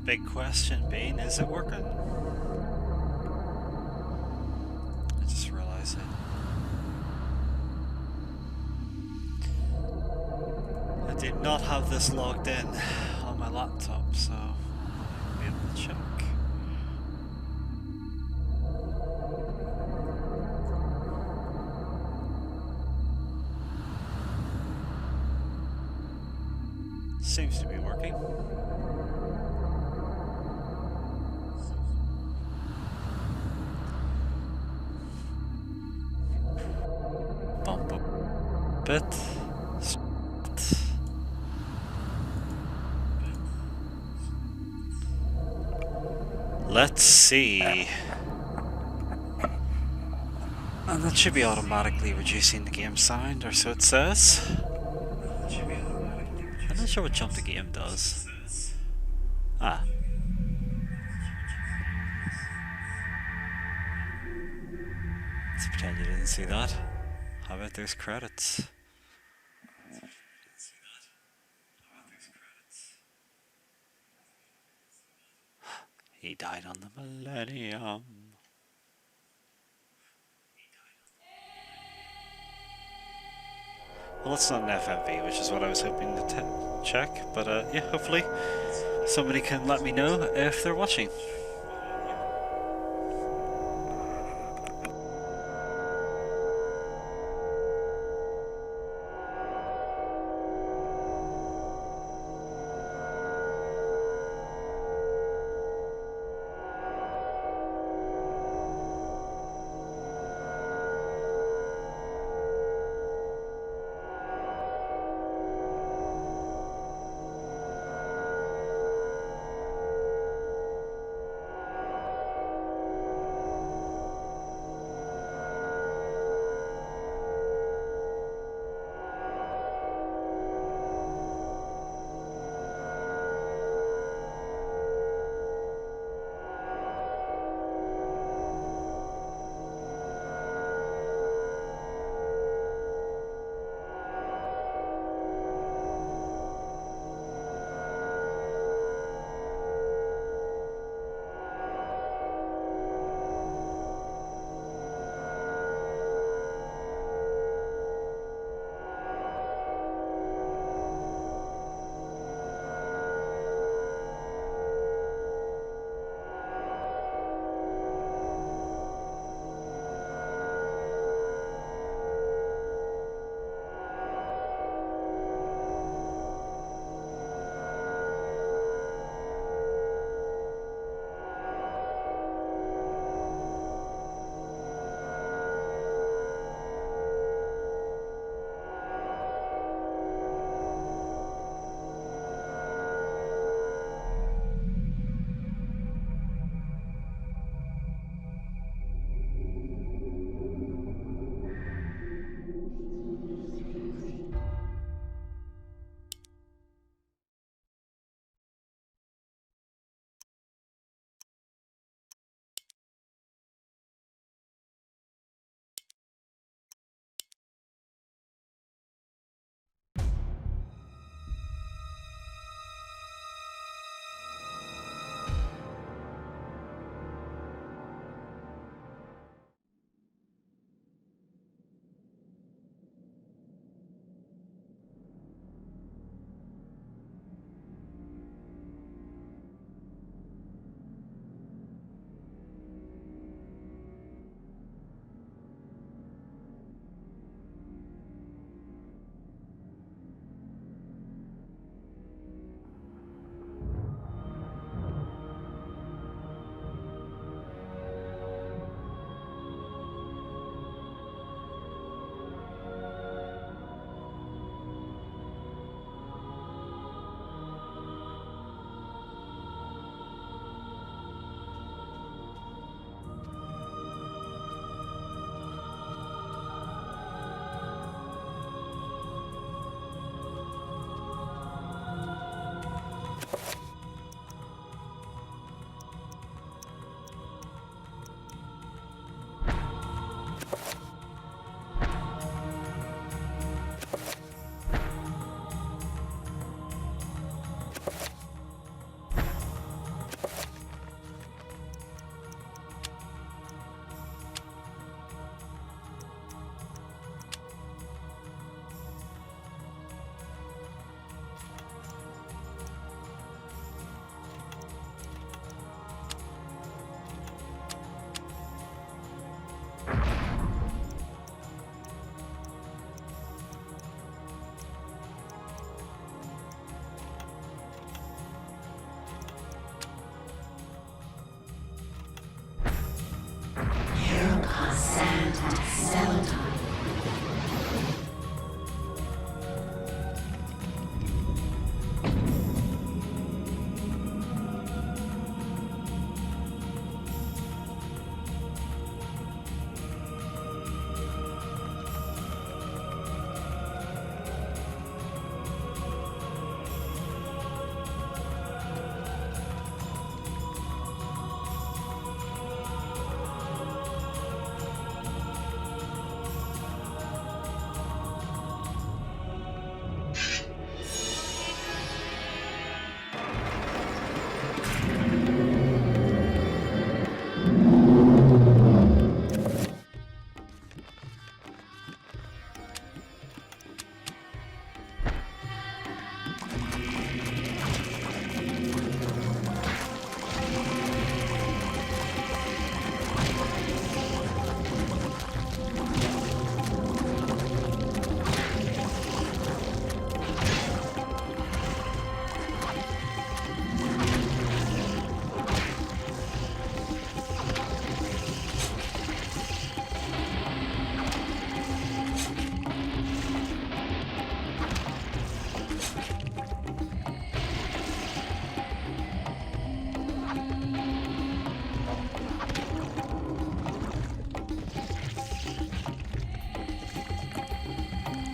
Big question being, is it working? I just realized it. I did not have this logged in on my laptop, so I'll be able to check. Seems to be working. Bump a bit. Let's see. And that should be automatically reducing the game sound, or so it says. I'm not sure what jump the game does. Ah. Let's pretend you didn't see that. How about those credits? He died on the Millennium. Well, it's not an FMV, which is what I was hoping to check, but yeah, hopefully somebody can let me know if they're watching.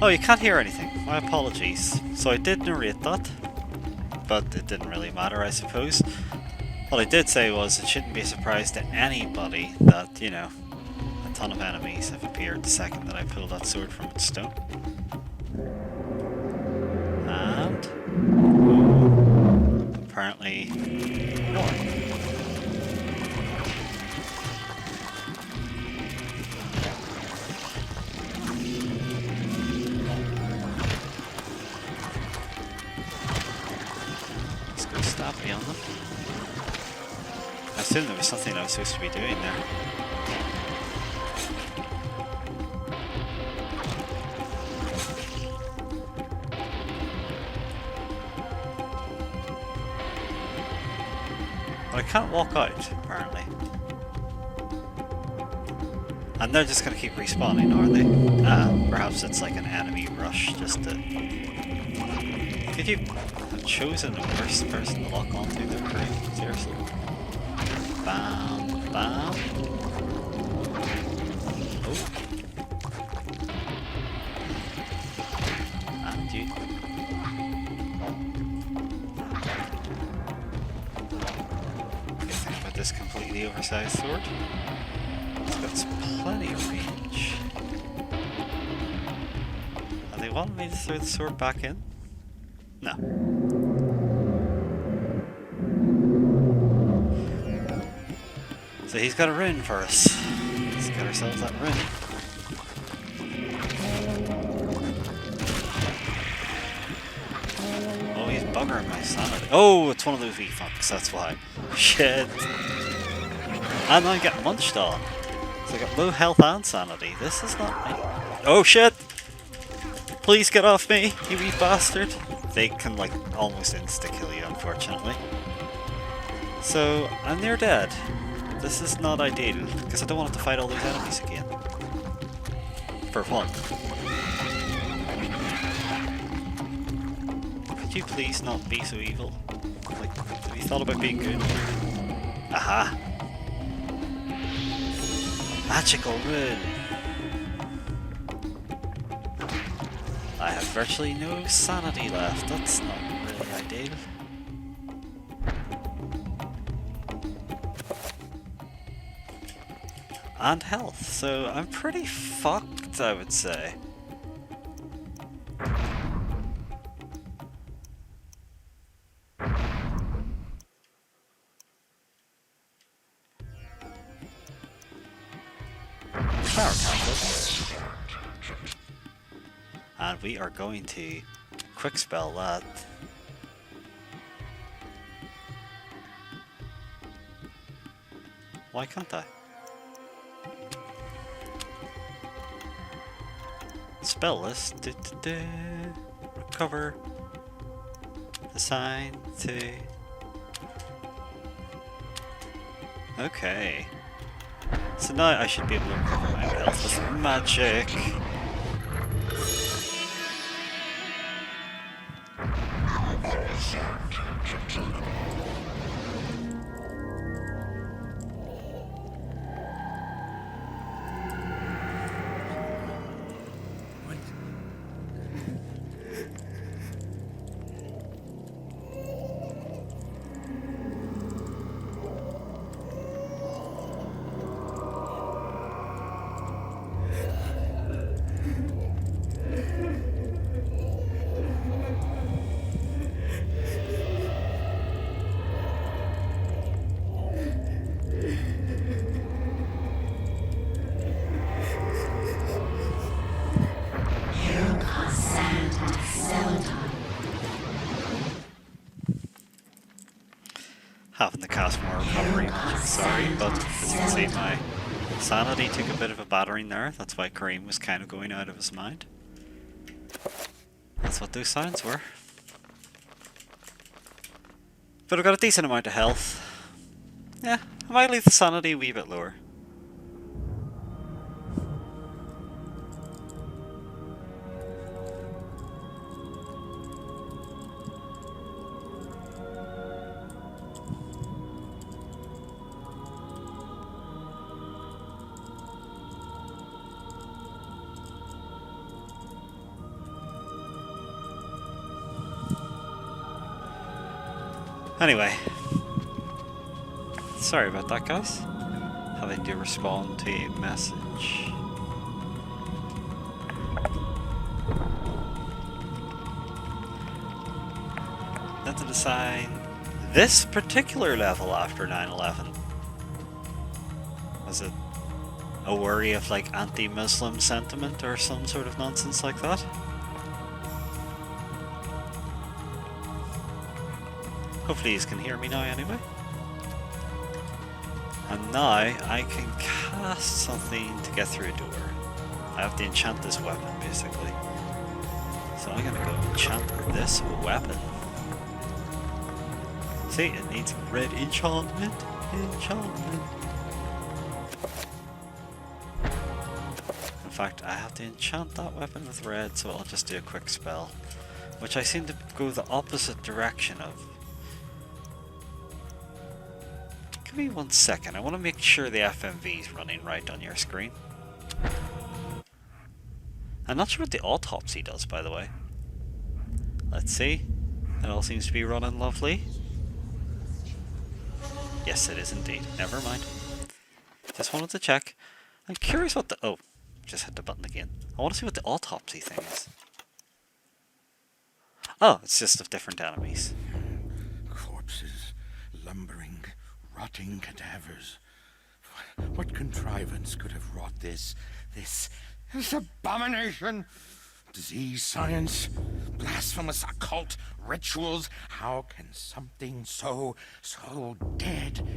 Oh, you can't hear anything. My apologies. So I did narrate that, but it didn't really matter, I suppose. What I did say was it shouldn't be a surprise to anybody that, you know, a ton of enemies have appeared the second that I pull that sword from its stone. And apparently more. Let's go stab beyond them. I assume there was something I was supposed to be doing there. But I can't walk out, apparently. And they're just gonna keep respawning, are they? Perhaps it's like an enemy rush just to... Could you have chosen the worst person to lock onto their crew? Seriously? Bam, bam. Oh. And you. Good thing about this completely oversized sword. It's got plenty of range. And they want me to throw the sword back in? No. So he's got a rune for us. Let's get ourselves that rune. Oh, he's buggering my sanity. Oh, it's one of those wee fucks, that's why. Shit. And I get munched on. So I got low health and sanity. This is not me. Oh shit! Please get off me, you wee bastard. They can like almost insta-kill you, unfortunately. So, I'm near dead. This is not ideal, because I don't want to fight all these enemies again. For one. Could you please not be so evil? Like, have you thought about being good? Aha! Magical rune! I have virtually no sanity left, that's not really ideal. And health, so I'm pretty fucked, I would say. Power tablet. And we are going to quick spell that. Why can't I? Spell list. Recover. Assign to. Okay. So now I should be able to recover my health with magic. Having to cast more recovery magic, sorry, but as you can see my sanity took a bit of a battering there, that's why Kareem was kind of going out of his mind. That's what those sounds were. But I've got a decent amount of health. Yeah, I might leave the sanity a wee bit lower. Anyway, sorry about that, guys. Having to respond to a message. Then to decide this particular level after 9/11. Was it a worry of like anti-Muslim sentiment or some sort of nonsense like that? Hopefully you can hear me now anyway. And now I can cast something to get through a door. I have to enchant this weapon basically. So I'm gonna go enchant this weapon. See, it needs red enchantment. Enchantment. In fact, I have to enchant that weapon with red, so I'll just do a quick spell. Which I seem to go the opposite direction of. Give me 1 second, I want to make sure the FMV is running right on your screen. I'm not sure what the autopsy does, by the way. Let's see. It all seems to be running lovely. Yes, it is indeed. Never mind. Just wanted to check. I'm curious what the... Oh, just hit the button again. I want to see what the autopsy thing is. Oh, it's just of different enemies. Corpses, lumbering, rotting cadavers. What contrivance could have wrought this abomination? Disease, science, blasphemous occult rituals. How can something so dead,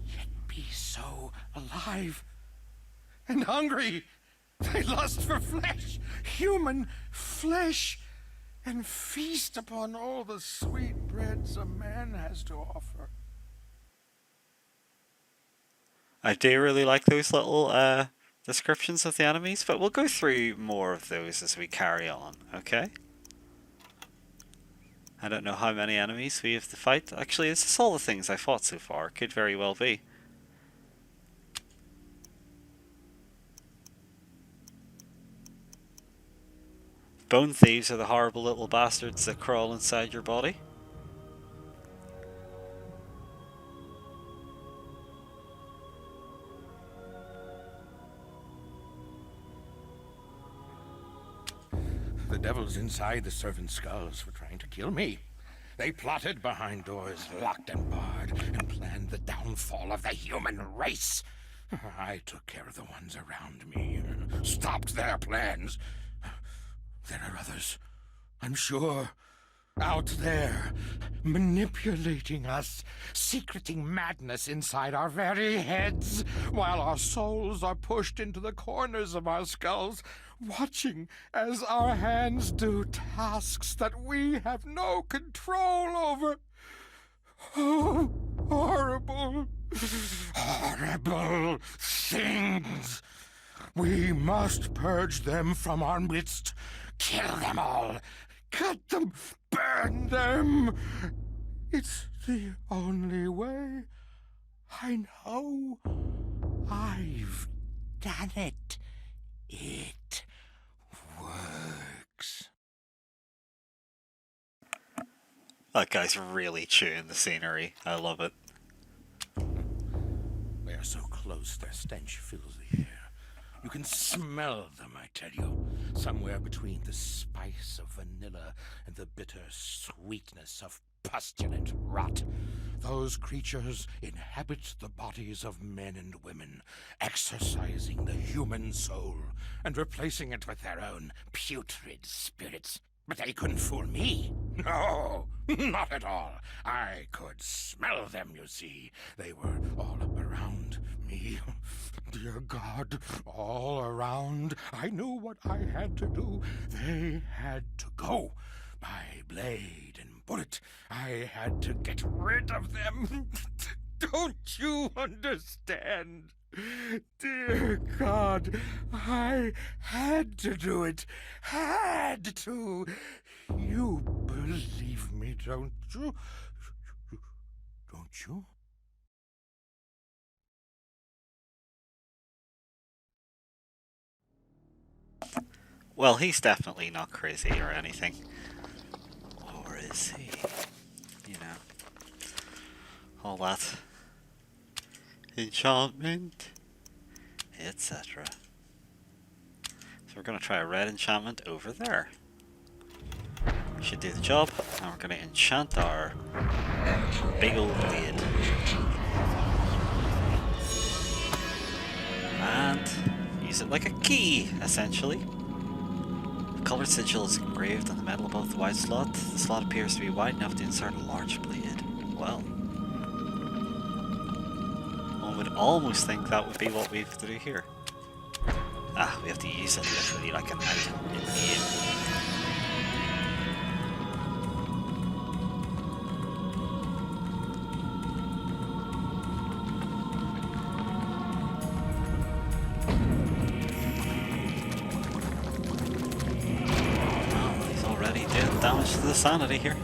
yet be so alive and hungry? They lust for flesh, human flesh, and feast upon all the sweet breads a man has to offer. I do really like those little descriptions of the enemies, but we'll go through more of those as we carry on, okay? I don't know how many enemies we have to fight. Actually, this is all the things I fought so far. Could very well be. Bone thieves are the horrible little bastards that crawl inside your body. The devils inside the servants' skulls were trying to kill me. They plotted behind doors locked and barred and planned the downfall of the human race. I took care of the ones around me, stopped their plans. There are others, I'm sure, out there, manipulating us, secreting madness inside our very heads, while our souls are pushed into the corners of our skulls, watching as our hands do tasks that we have no control over. Oh, horrible, horrible things! We must purge them from our midst. Kill them all. Cut them. Burn them. It's the only way. I know. I've done it. It works. That guy's really chewing the scenery. I love it. They are so close, their stench fills the air. You can smell them, I tell you. Somewhere between the spice of vanilla and the bitter sweetness of pustulant rot. Those creatures inhabit the bodies of men and women, exercising the human soul and replacing it with their own putrid spirits. But they couldn't fool me. No, not at all. I could smell them, you see. They were all around me. Dear God, all around. I knew what I had to do. They had to go. By blade and bullet, I had to get rid of them. Don't you understand? Dear God, I had to do it. Had to. You believe me, don't you? Don't you? Well, he's definitely not crazy or anything. Or is he? You know. all that enchantment, etc. So we're going to try a red enchantment over there. Should do the job, and we're going to enchant our big old blade. And use it like a key, essentially. A coloured sigil is engraved on the metal above the wide slot. The slot appears to be wide enough to insert a large blade. Well, one would almost think that would be what we have to do here. Ah, we have to use it literally like an item in the game. Damage to the sanity here.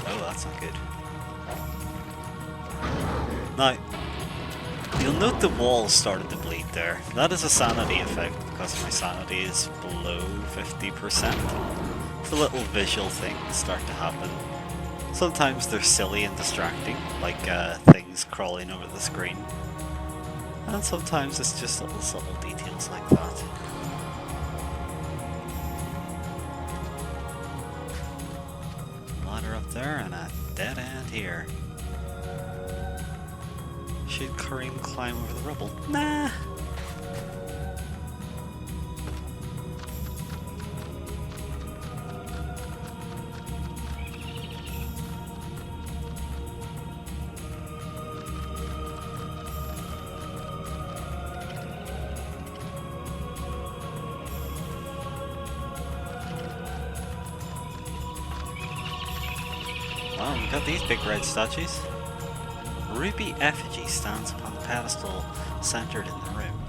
Oh, that's not good. Now, you'll note the walls started to bleed there. That is a sanity effect because my sanity is below 50%. The little visual things start to happen. Sometimes they're silly and distracting, like things crawling over the screen. And sometimes it's just little subtle details like that. Up there and a dead end here. Should Kareem climb over the rubble? Nah. Well, we've got these big red statues. Ruby effigy stands upon the pedestal centered in the room.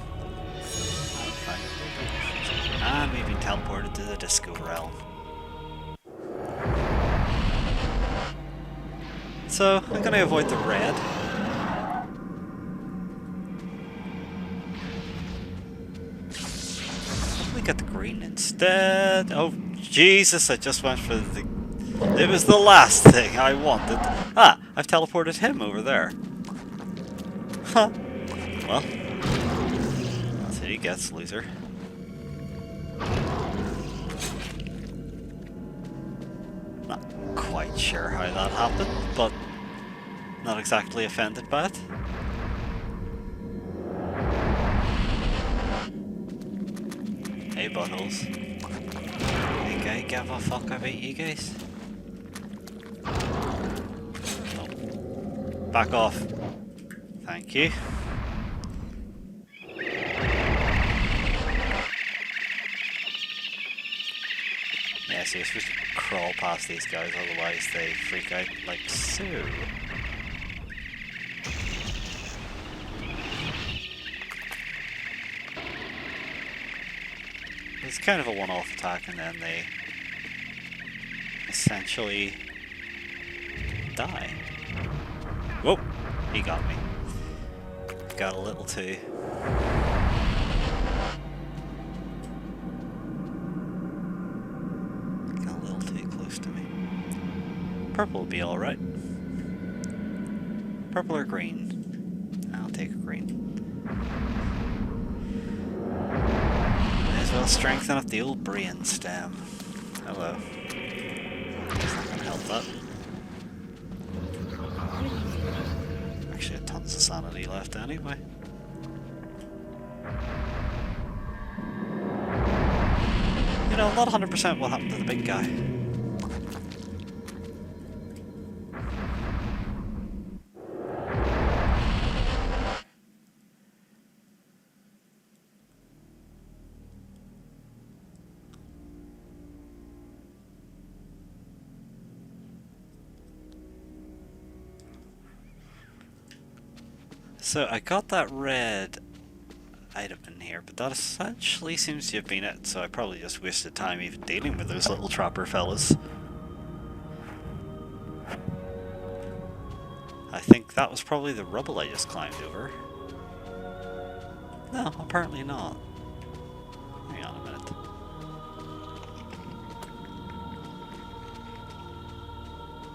And we've been teleported to the disco realm. So, I'm going to avoid the red. We got the green instead. Oh, Jesus, I just went for the... It was the last thing I wanted. Ah, I've teleported him over there. Huh. Well, that's what he gets, loser. Not quite sure how that happened, but not exactly offended by it. Hey, buttholes. Think I give a fuck about you guys? Back off. Thank you. Yeah, so you're supposed to crawl past these guys, otherwise they freak out like so. It's kind of a one-off attack and then they essentially die. Whoa! He got me. Got a little too. Got a little too close to me. Purple will be alright. Purple or green? I'll take a green. May as well strengthen up the old brain stem. Hello. It's not gonna help that. Actually, had tons of sanity left anyway. You know, not 100% what happened to the big guy. So I got that red item in here, but that essentially seems to have been it, so I probably just wasted time even dealing with those little trapper fellas. I think that was probably the rubble I just climbed over. No, apparently not. Hang on a minute.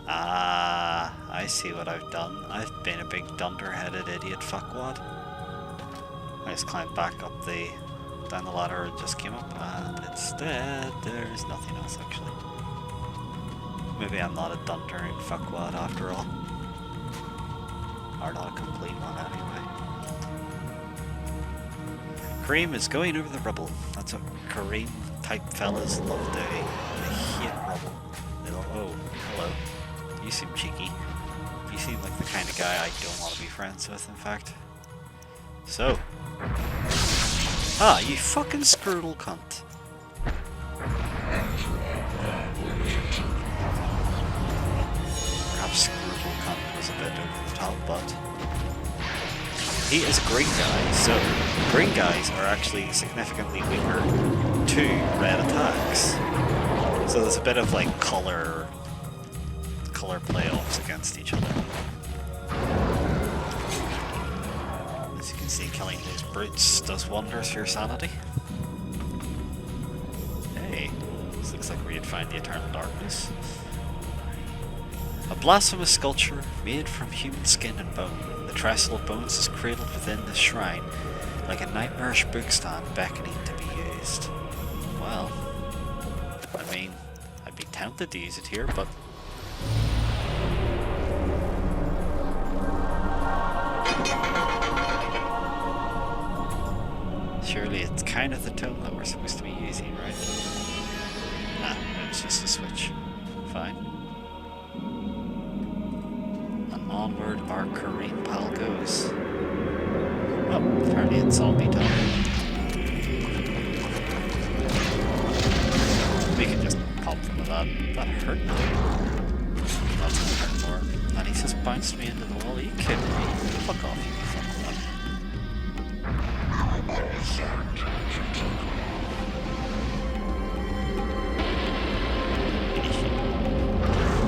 Ah, I I see what I've done. I've been a big dunderheaded idiot fuckwad. I just climbed back up down the ladder and just came up, and instead there's nothing else actually. Maybe I'm not a dundering fuckwad after all. Or not a complete one anyway. Kareem is going over the rubble. That's what Kareem type fellas love doing. They hate rubble. Oh, hello. You seem cheeky. You seem like the kind of guy I don't want to be friends with, in fact. So. Ah, you fucking scroodle cunt. Perhaps scroodle cunt was a bit over the top, but he is a green guy, so green guys are actually significantly weaker to red attacks. So there's a bit of like color playoffs against each other. As you can see, killing those brutes does wonders for your sanity. Hey, this looks like where you'd find the Eternal Darkness. A blasphemous sculpture made from human skin and bone. The trestle of bones is cradled within this shrine, like a nightmarish bookstand beckoning to be used. Well, I mean, I'd be tempted to use it here, but surely it's kind of the tone that we're supposed to be using, right? Nah, it was just a switch. Fine. And onward our Kareem pal goes. Oh, apparently it's zombie time. We can just pop from that. That hurt. That's gonna hurt more. And he just bounced me into the wall. Are you kidding me? Fuck off, you fuckwad.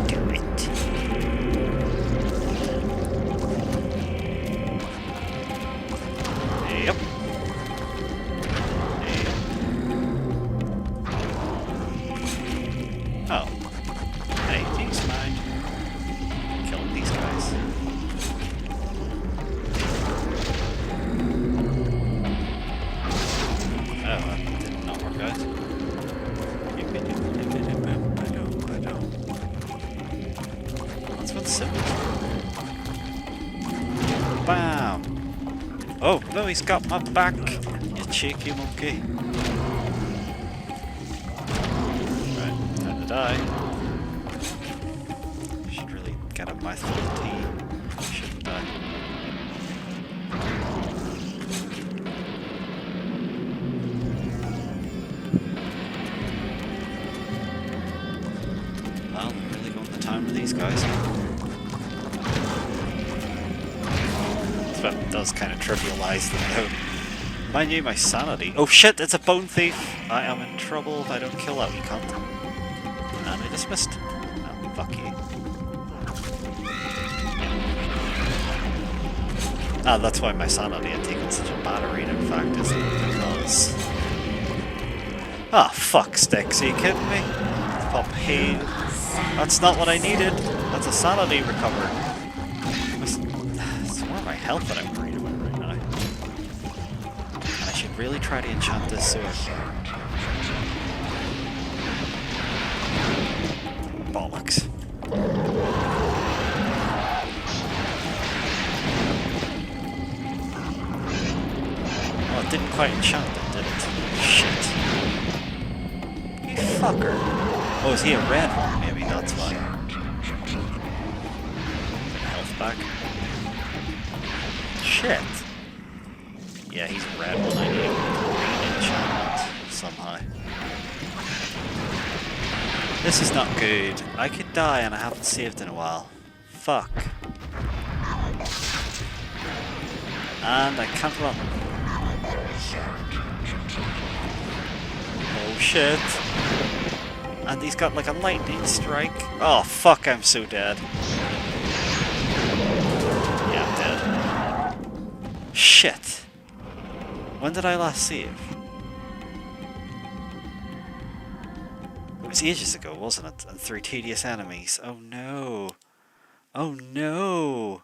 Do it. Yep. Oh. Hey, things fine. Killing these guys. Oh, that did not work out. That's what's simple. Bam! Oh, no, he's got my back, you cheeky monkey. Right, time to die. Should really get a mouthful of tea. Shouldn't die. Well, I'm really going to town with these guys. That does kind of trivialize them though. Mind you, my sanity. Oh shit, it's a bone thief! I am in trouble if I don't kill that wee cunt. And I dismissed. Oh, fuck you. Ah, that's why my sanity had taken such a battering, in fact, is because... Ah, fuck sticks, are you kidding me? Pop pain. That's not what I needed. That's a sanity recover. It's more my health that I'm worried about right now. And I should really try to enchant this sword. Bollocks. Oh, it didn't quite enchant it, did it? Shit. You fucker. Oh, is he a red one? Maybe that's why. Health back. Shit. Yeah, he's a red one. I need a green enchantment somehow. This is not good. I could die and I haven't saved in a while. Fuck. And I can't run. Oh shit. And he's got like a lightning strike. Oh fuck, I'm so dead. Yeah, I'm dead. Shit. When did I last save? It was ages ago, wasn't it? And through tedious enemies. Oh no. Oh no!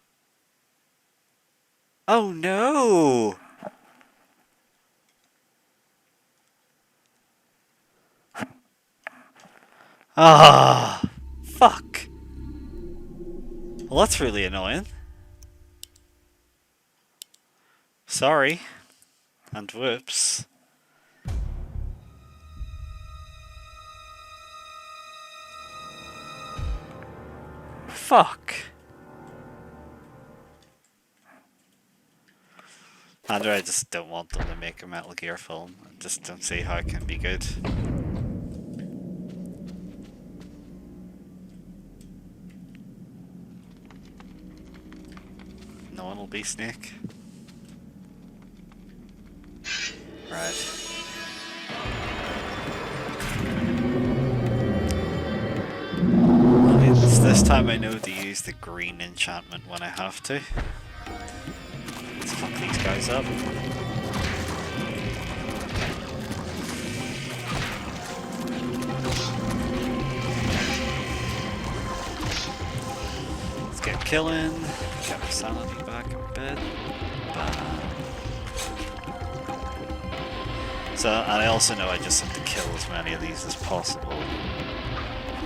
Oh no! Ah, fuck. Well, that's really annoying. Sorry. And whoops. Fuck. Andrew, I just don't want them to make a Metal Gear film. I just don't see how it can be good. No one will be Snake. Right. This time I know to use the green enchantment when I have to. Let's fuck these guys up. Let's get killing. Get our sanity back a bit. So, and I also know I just have to kill as many of these as possible.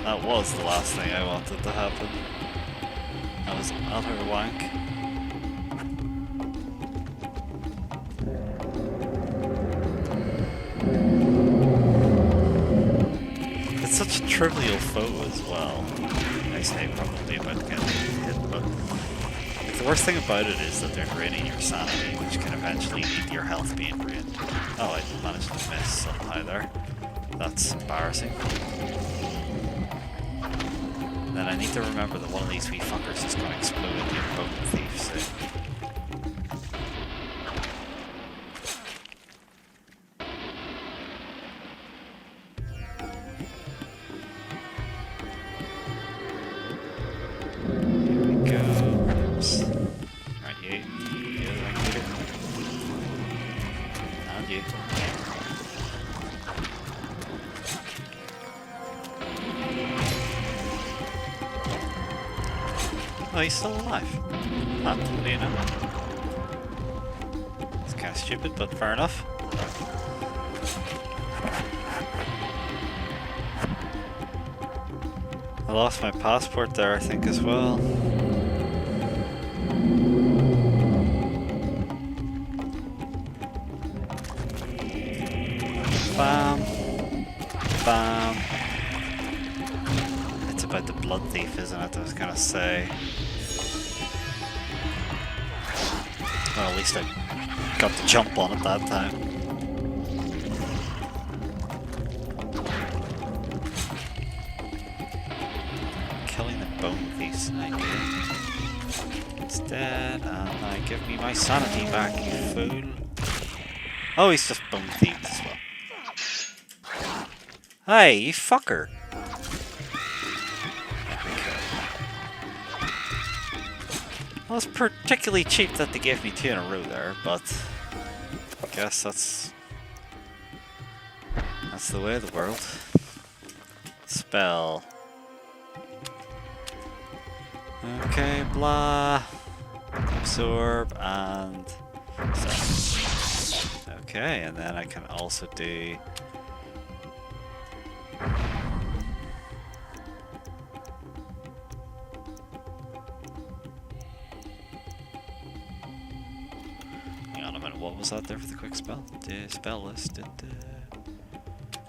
That was the last thing I wanted to happen. That was utter wank. It's such a trivial foe as well. I say probably about getting hit, but like, the worst thing about it is that they're draining your sanity, which can eventually lead to your health being drained. Oh, I managed to miss somehow there. That's embarrassing. Then I need to remember that one of these wee fuckers is going to explode in the Impotent Thief soon. Here we go. Oops. Right, you. You, thank you. And you. Oh, he's still alive. What do you know? It's kind of stupid, but fair enough. I lost my passport there, I think, as well. Bam. Bam. It's about the blood thief, isn't it? I was gonna say. Well, at least I got the jump on it that time. Killing the bone thief's an idea. Instead, and I give me my sanity back, you fool. Oh, he's just bone thieved as well. Hey, you fucker. Well, it's particularly cheap that they gave me 2 in a row there, but I guess that's the way of the world. Spell. Okay, blah. Absorb and so. Okay, and then I can also do what was that there for the quick spell? The spell list.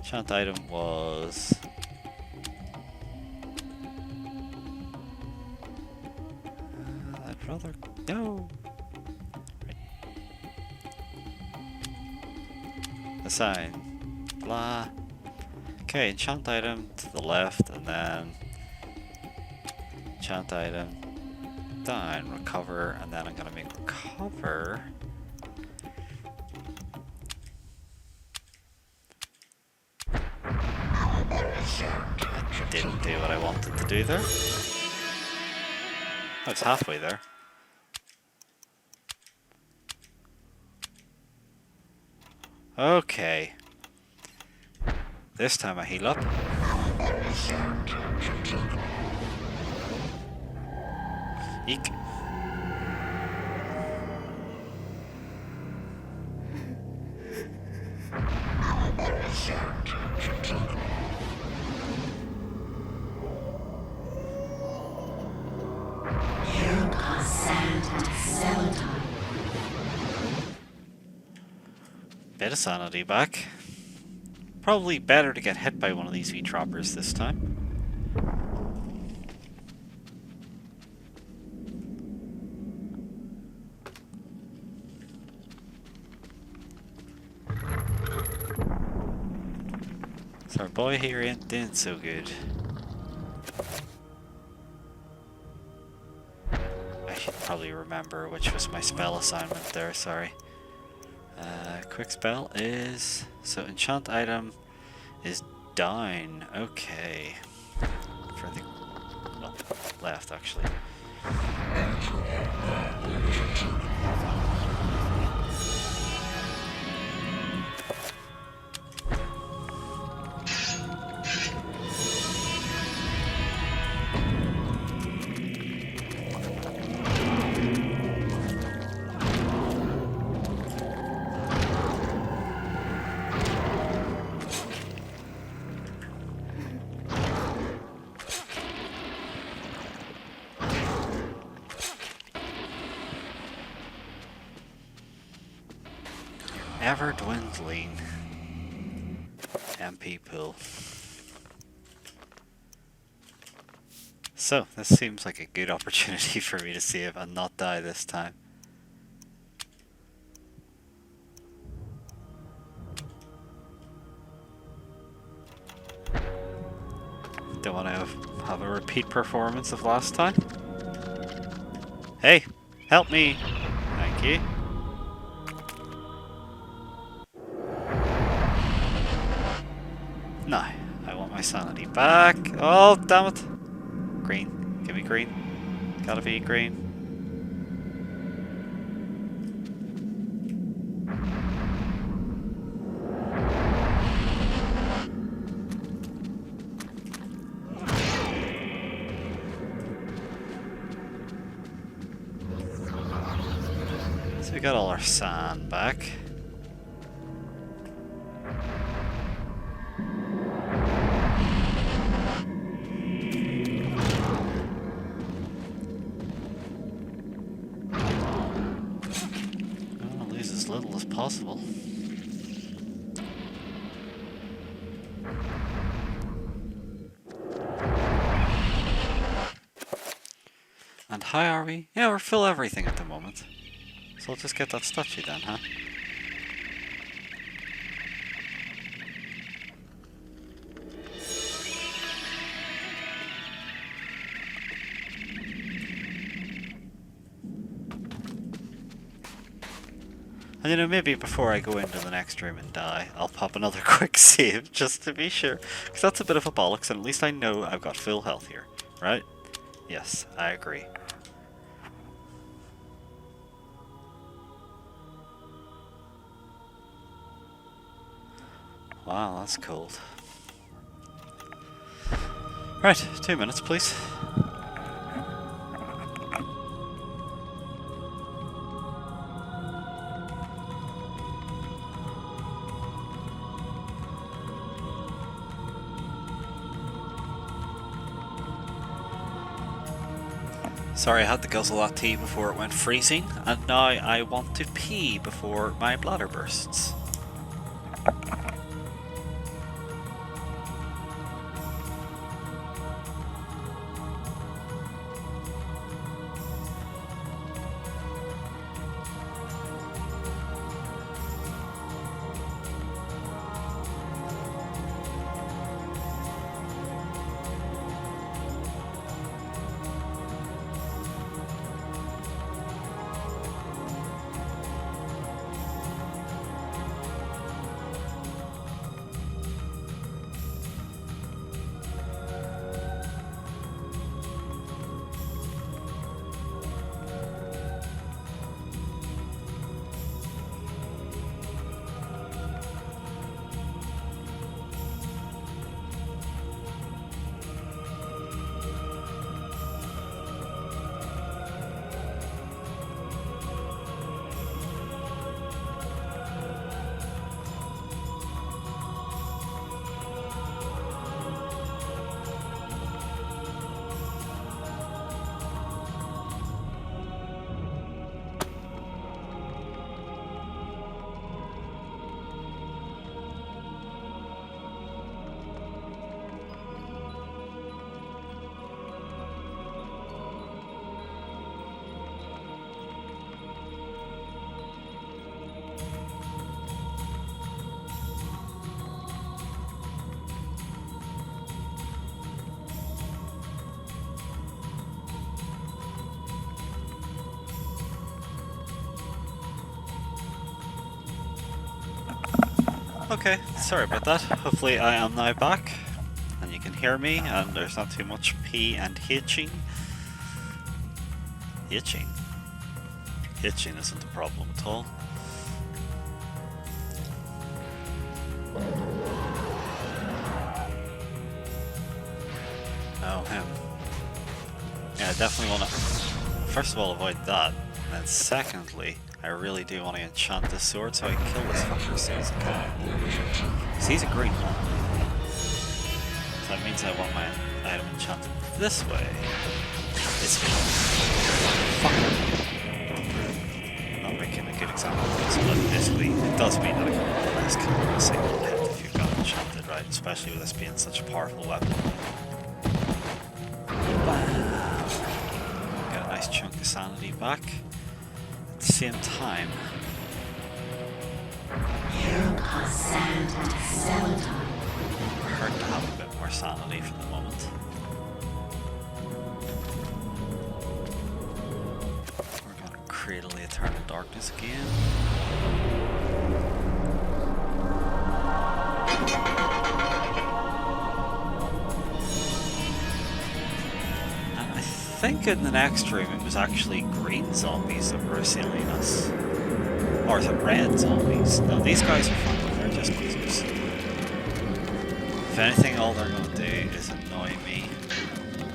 Chant item was I'd rather no. Right. Assign blah. Okay, enchant item to the left, and then enchant item down, recover, and then I'm gonna make recover. Didn't do what I wanted to do there. I was halfway there. Okay. This time I heal up. Eek. Bit of sanity back. Probably better to get hit by one of these V-Troppers this time. So our boy here ain't doing so good. I should probably remember which was my spell assignment there, sorry. Quick spell is... So enchant item is down. Okay. For the... Well, left actually. Ever dwindling MP pool. So, this seems like a good opportunity for me to save and not die this time. Don't want to have a repeat performance of last time. Hey, help me! Thank you. No, I want my sanity back. Oh, damn it. Green. Give me green. Gotta be green. So we got all our sand back. Little as possible. And how are we? Yeah, we're full everything at the moment. So let's just get that statue then, huh? And you know, maybe before I go into the next room and die, I'll pop another quick save, just to be sure. Because that's a bit of a bollocks, and at least I know I've got full health here, right? Yes, I agree. Wow, that's cold. Right, 2 minutes, please. Sorry, I had to guzzle that tea before it went freezing, and now I want to pee before my bladder bursts. Okay, sorry about that. Hopefully I am now back and you can hear me and there's not too much P and hitching. Hitching? Hitching isn't a problem at all. Oh, him. Yeah, I definitely want to, first of all, avoid that. And then secondly, I really do want to enchant this sword so I can kill this fucker as soon as I can. So he's a green one. So that means I want my item enchanted this way. This way. Fucker. Not making a good example of this, but basically it does mean that I can more or less kill a single hit if you've got enchanted right, especially with this being such a powerful weapon. Got a nice chunk of sanity back. At the same time, hard to have a bit more sanity for the moment. We're gonna cradle the eternal darkness again. I think in the next room it was actually green zombies that were assailing us. Or is it red zombies? No, these guys are fine, they're just losers. If anything, all they're gonna do is annoy me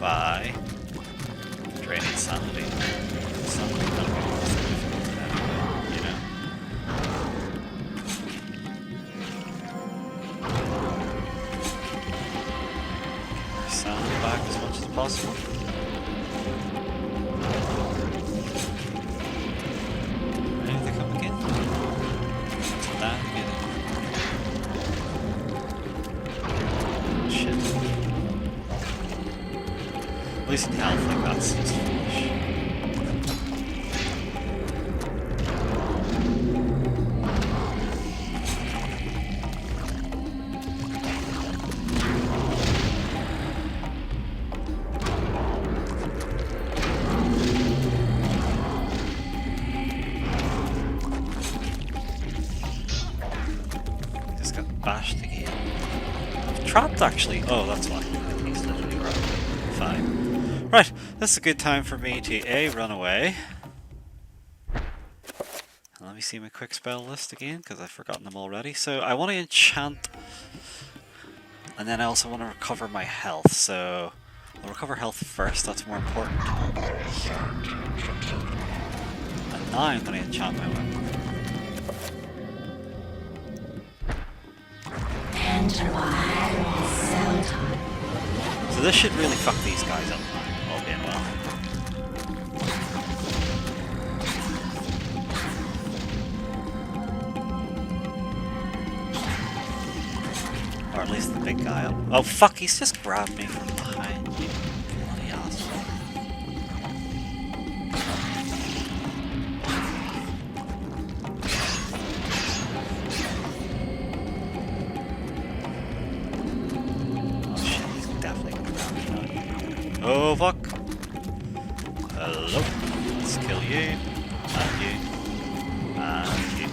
by draining sanity. It's not really gonna be worth it anyway, you know? Get our sanity back as much as possible. At least in health, like that's just foolish. Just got bashed again. Trapped actually. Oh, that's why. He's literally right. Fine. Right, this is a good time for me to A, run away. And let me see my quick spell list again, because I've forgotten them already. So I want to enchant, and then I also want to recover my health, so I'll recover health first, that's more important. And now I'm going to enchant my weapon. So this should really fuck these guys up now. Well. Or at least the big guy up. Oh fuck, he's just grabbed me from behind. You bloody asshole. Oh shit, he's definitely gonna grab me now. Oh fuck. Hello. Let's kill you. And you. And you.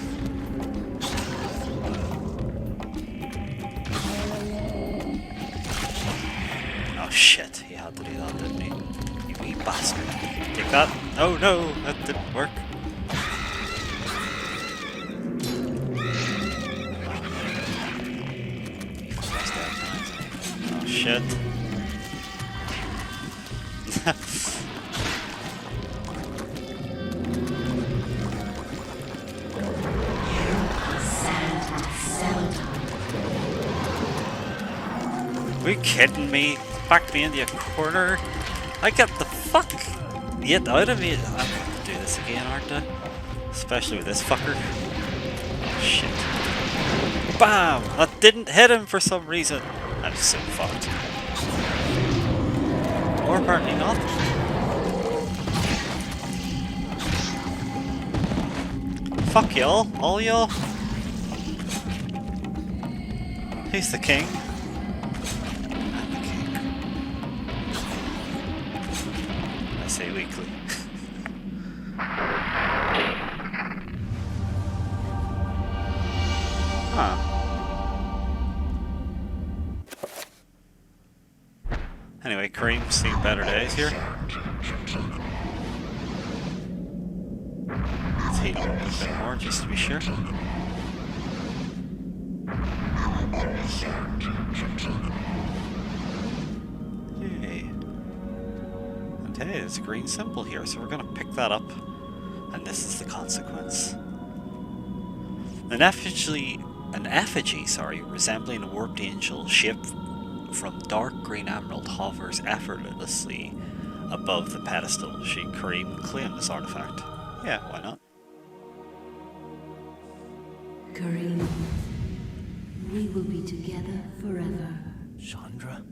Oh shit, he had to do that, didn't he? You wee bastard. Take that. Oh no, that didn't work. Oh shit. Are you kidding me? Backed me into a corner? I got the fuck yet out of me. I'm going to do this again, aren't I? Especially with this fucker. Oh shit. Bam! That didn't hit him for some reason. I'm so fucked. Or apparently not. Fuck y'all, all y'all. He's the king. I'm the king. I say weekly. Huh. Kareem's seen better days here. Let's heat him up a bit more just to be sure. Yay. And hey, there's a green symbol here, so we're gonna pick that up. And this is the consequence. An effigy, resembling a warped angel ship from dark green emerald hovers effortlessly above the pedestal. Should Kareem claim this artifact? Yeah, why not? Kareem, we will be together forever. Chandra?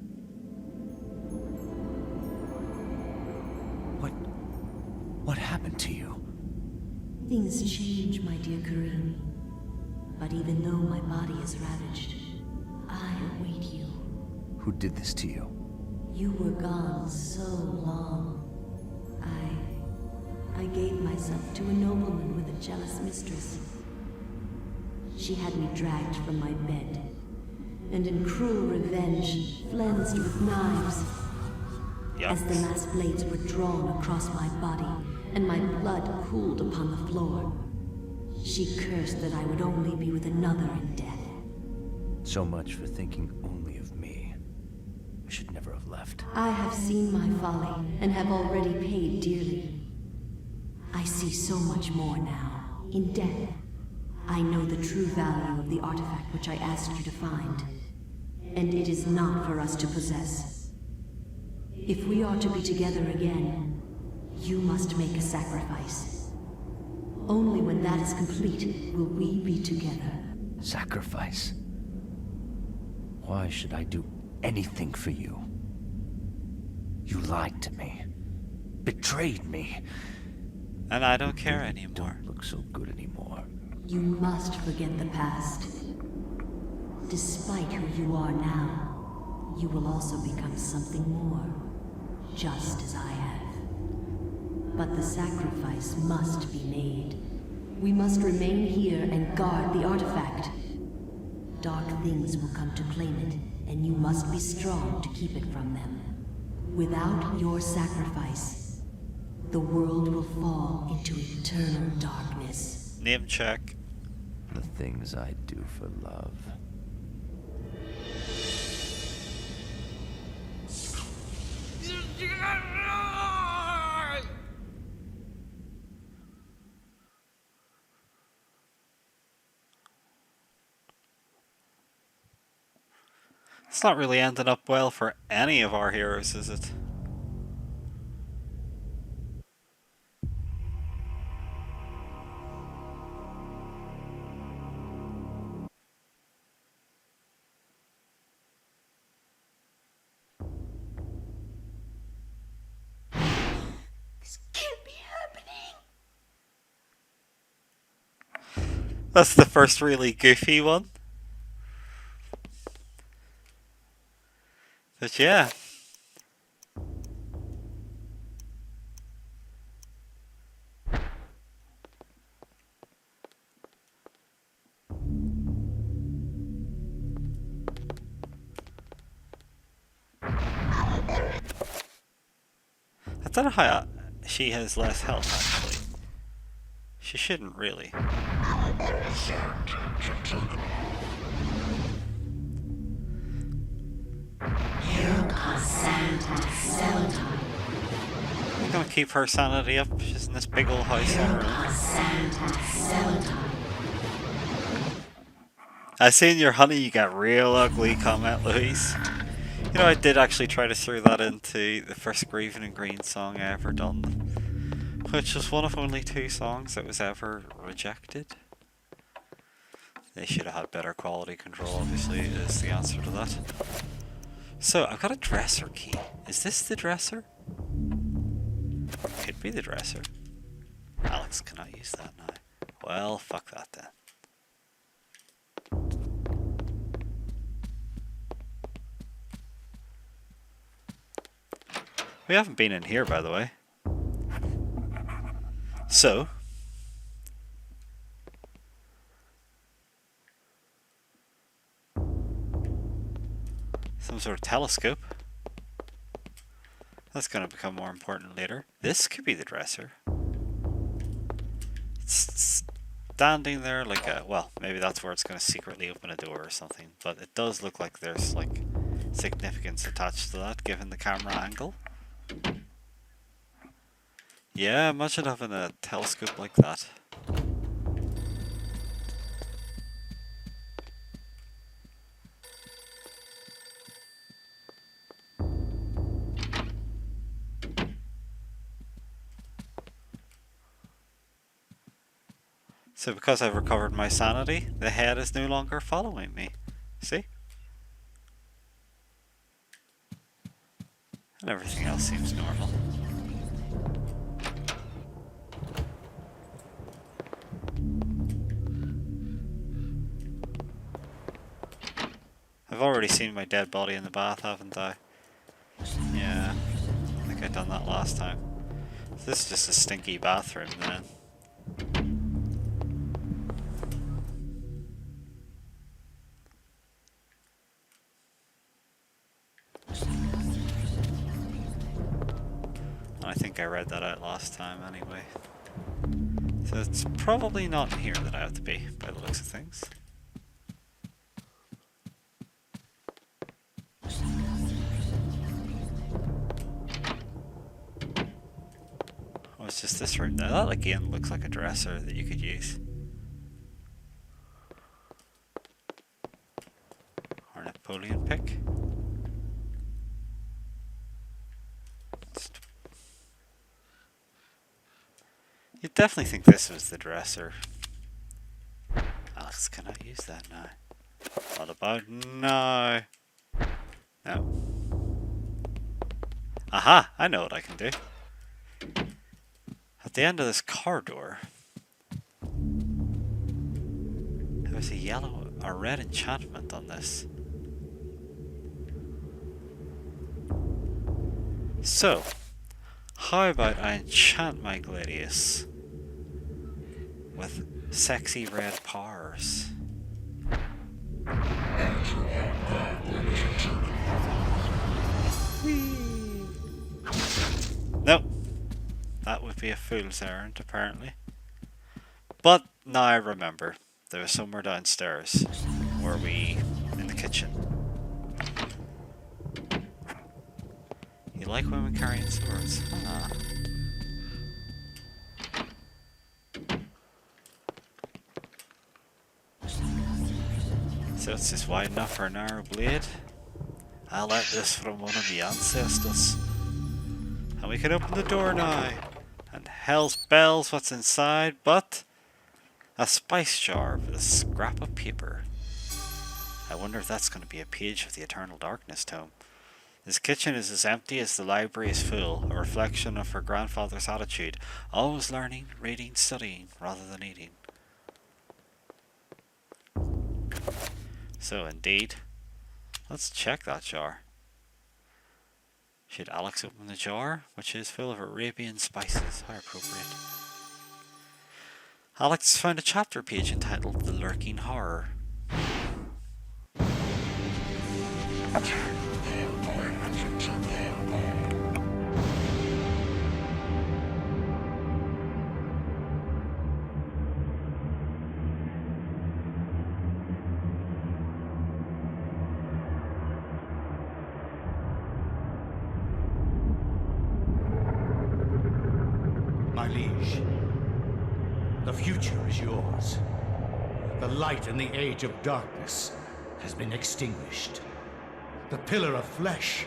What happened to you? Things change, my dear Kareem. But even though my body is ravaged, I await you. Who did this to you? You were gone so long. I gave myself to a nobleman with a jealous mistress. She had me dragged from my bed, and in cruel revenge, flensed with knives. As the last blades were drawn across my body, and my blood cooled upon the floor, she cursed that I would only be with another in death. So much for thinking only of me. I should never have left. I have seen my folly, and have already paid dearly. I see so much more now. In death, I know the true value of the artifact which I asked you to find. And it is not for us to possess. If we are to be together again, you must make a sacrifice. Only when that is complete will we be together. Sacrifice? Why should I do anything for you? You lied to me. Betrayed me. And I don't care anymore. Don't look so good anymore. You must forget the past. Despite who you are now, you will also become something more, just as I have. But the sacrifice must be made. We must remain here and guard the artifact. Dark things will come to claim it, and you must be strong to keep it from them. Without your sacrifice, the world will fall into eternal darkness. Name check. The things I do for love. It's not really ended up well for any of our heroes, is it? This can't be happening. That's the first really goofy one. But yeah. I don't know how she has less health, actually. She shouldn't really. I'm gonna keep her sanity up. She's in this big old house on her own. I seen your honey, you got real ugly comment, Louise. You know, I did actually try to throw that into the first Grieving in Green song I ever done, which was one of only 2 songs that was ever rejected. They should have had better quality control, obviously, is the answer to that. So, I've got a dresser key. Is this the dresser? Could be the dresser. Alex cannot use that now. Well, fuck that then. We haven't been in here, by the way. So, some sort of telescope. That's going to become more important later. This could be the dresser. It's standing there like a... Well, maybe that's where it's going to secretly open a door or something. But it does look like there's like significance attached to that given the camera angle. Yeah, imagine having a telescope like that. So because I've recovered my sanity, the head is no longer following me. See? And everything else seems normal. I've already seen my dead body in the bath, haven't I? Yeah, I think I'd done that last time. This is just a stinky bathroom then. I think I read that out last time anyway. So it's probably not in here that I have to be, by the looks of things. Oh, it's just this room there. That again looks like a dresser that you could use. Or a Napoleon pick. You'd definitely think this was the dresser. Alex cannot use that now. What about no? No. Aha! I know what I can do. At the end of this corridor, there was a yellow or red enchantment on this. So, how about I enchant my Gladius with sexy red powers? Nope. That would be a fool's errand, apparently. But now I remember. There was somewhere downstairs. Were we in the kitchen? You like women carrying swords? Huh. So it's just wide enough for a narrow blade. I learnt this from one of the ancestors. And we can open the door now. And hell's bells, what's inside but a spice jar with a scrap of paper. I wonder if that's going to be a page of the Eternal Darkness tome. This kitchen is as empty as the library is full, a reflection of her grandfather's attitude, always learning, reading, studying, rather than eating. So indeed, let's check that jar. Should Alex open the jar, which is full of Arabian spices? How appropriate. Alex found a chapter page entitled The Lurking Horror. My liege, the future is yours. The light in the age of darkness has been extinguished. The pillar of flesh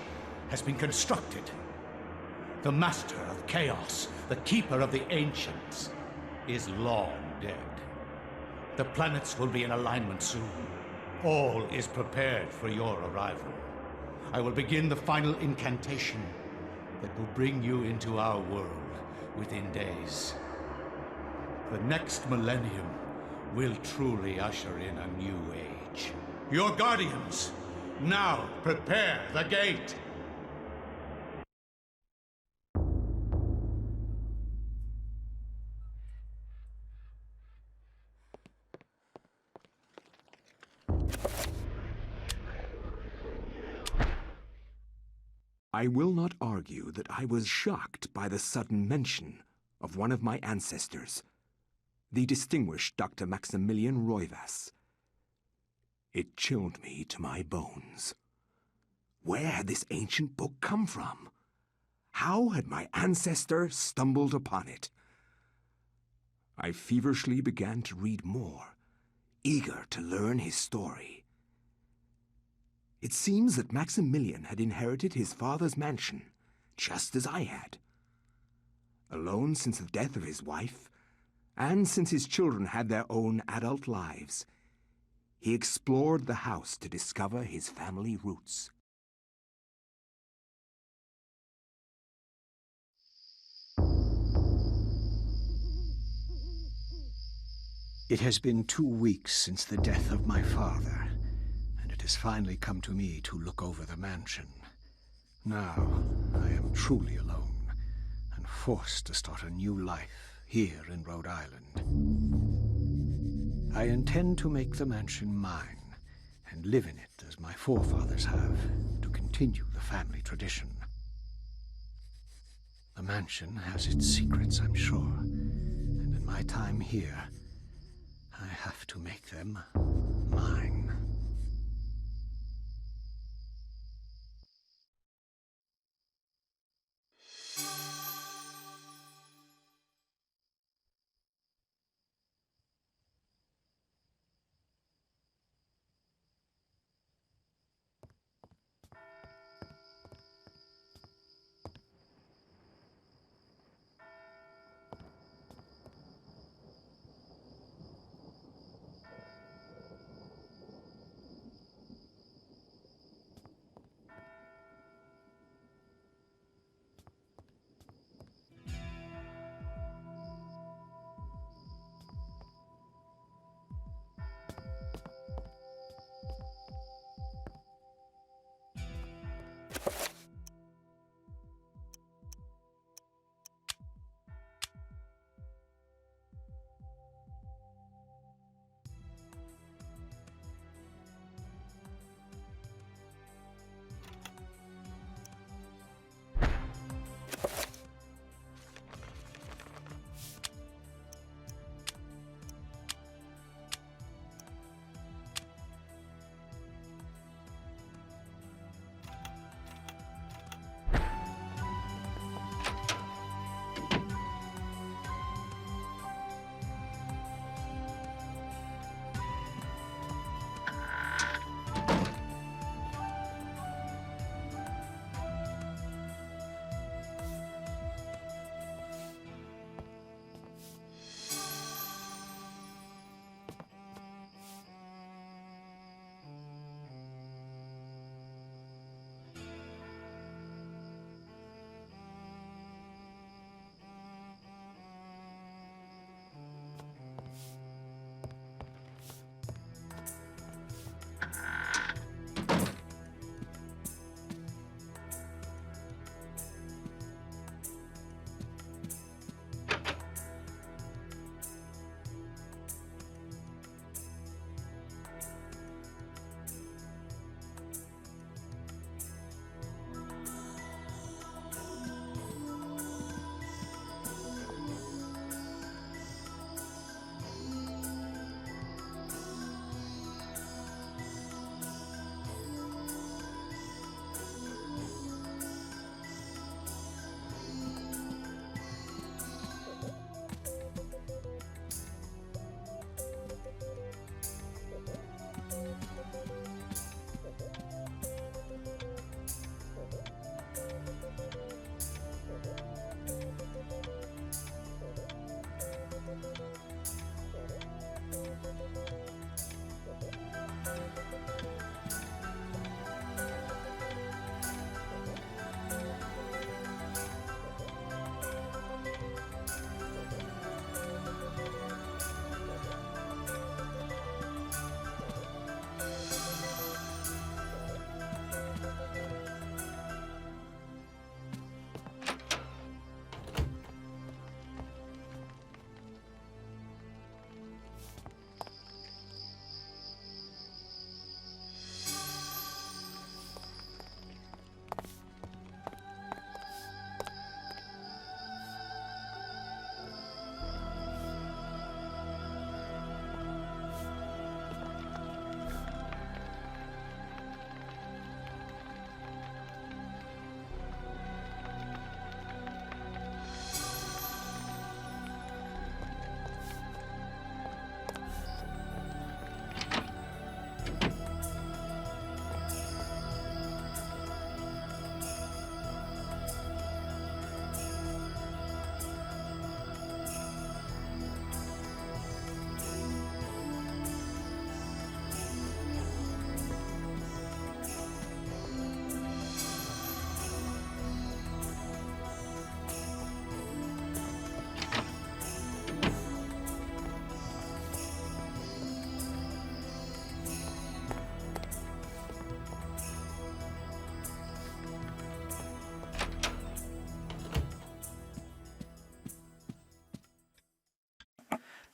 has been constructed. The master of chaos, the keeper of the ancients, is long dead. The planets will be in alignment soon. All is prepared for your arrival. I will begin the final incantation that will bring you into our world within days. The next millennium will truly usher in a new age. Your guardians, now prepare the gate! I will not argue that I was shocked by the sudden mention of one of my ancestors, the distinguished Dr. Maximilian Roivas. It chilled me to my bones. Where had this ancient book come from? How had my ancestor stumbled upon it? I feverishly began to read more, eager to learn his story. It seems that Maximilian had inherited his father's mansion, just as I had. Alone since the death of his wife, and since his children had their own adult lives, he explored the house to discover his family roots. It has been 2 weeks since the death of my father, and it has finally come to me to look over the mansion. Now, I am truly alone, and forced to start a new life here in Rhode Island. I intend to make the mansion mine, and live in it as my forefathers have, to continue the family tradition. The mansion has its secrets, I'm sure, and in my time here, I have to make them mine.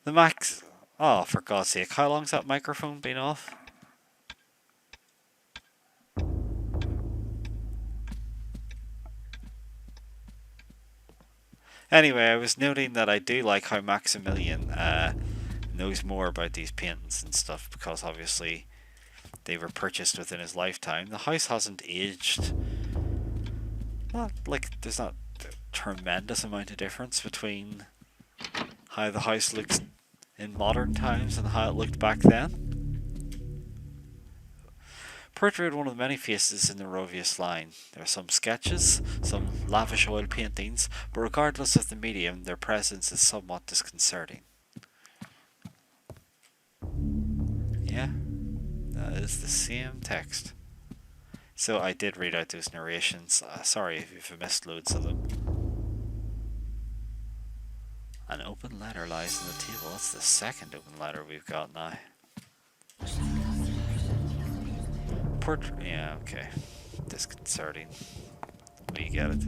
The max... Oh, for God's sake, how long's that microphone been off? Anyway, I was noting that I do like how Maximilian knows more about these paintings and stuff, because obviously they were purchased within his lifetime. The house hasn't aged. Not like there's not a tremendous amount of difference between how the house looks in modern times and how it looked back then. Portrayed one of the many faces in the Rovius line. There are some sketches, some lavish oil paintings, but regardless of the medium, their presence is somewhat disconcerting. Yeah, that is the same text. So I did read out those narrations. Sorry if you've missed loads of them. An open letter lies on the table. That's the second open letter we've got now. Yeah, okay. Disconcerting. We get it.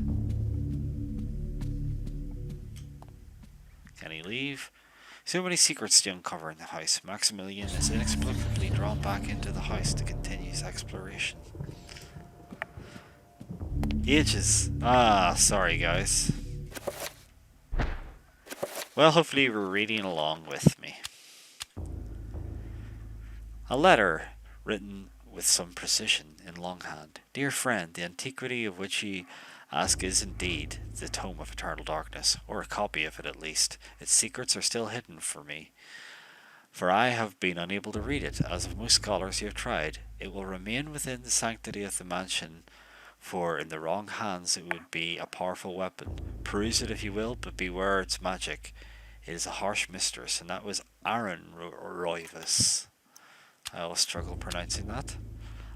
Can he leave? So many secrets to uncover in the house. Maximilian is inexplicably drawn back into the house to continue his exploration. Ages. Ah, sorry guys. Well, hopefully you were reading along with me. A letter written with some precision in longhand. Dear friend, the antiquity of which ye ask is indeed the Tome of Eternal Darkness, or a copy of it at least. Its secrets are still hidden for me, for I have been unable to read it, as of most scholars who have tried. It will remain within the sanctity of the mansion, for in the wrong hands it would be a powerful weapon. Peruse it if you will, but beware its magic. It is a harsh mistress, and that was Aaron Roivas. I always struggle pronouncing that.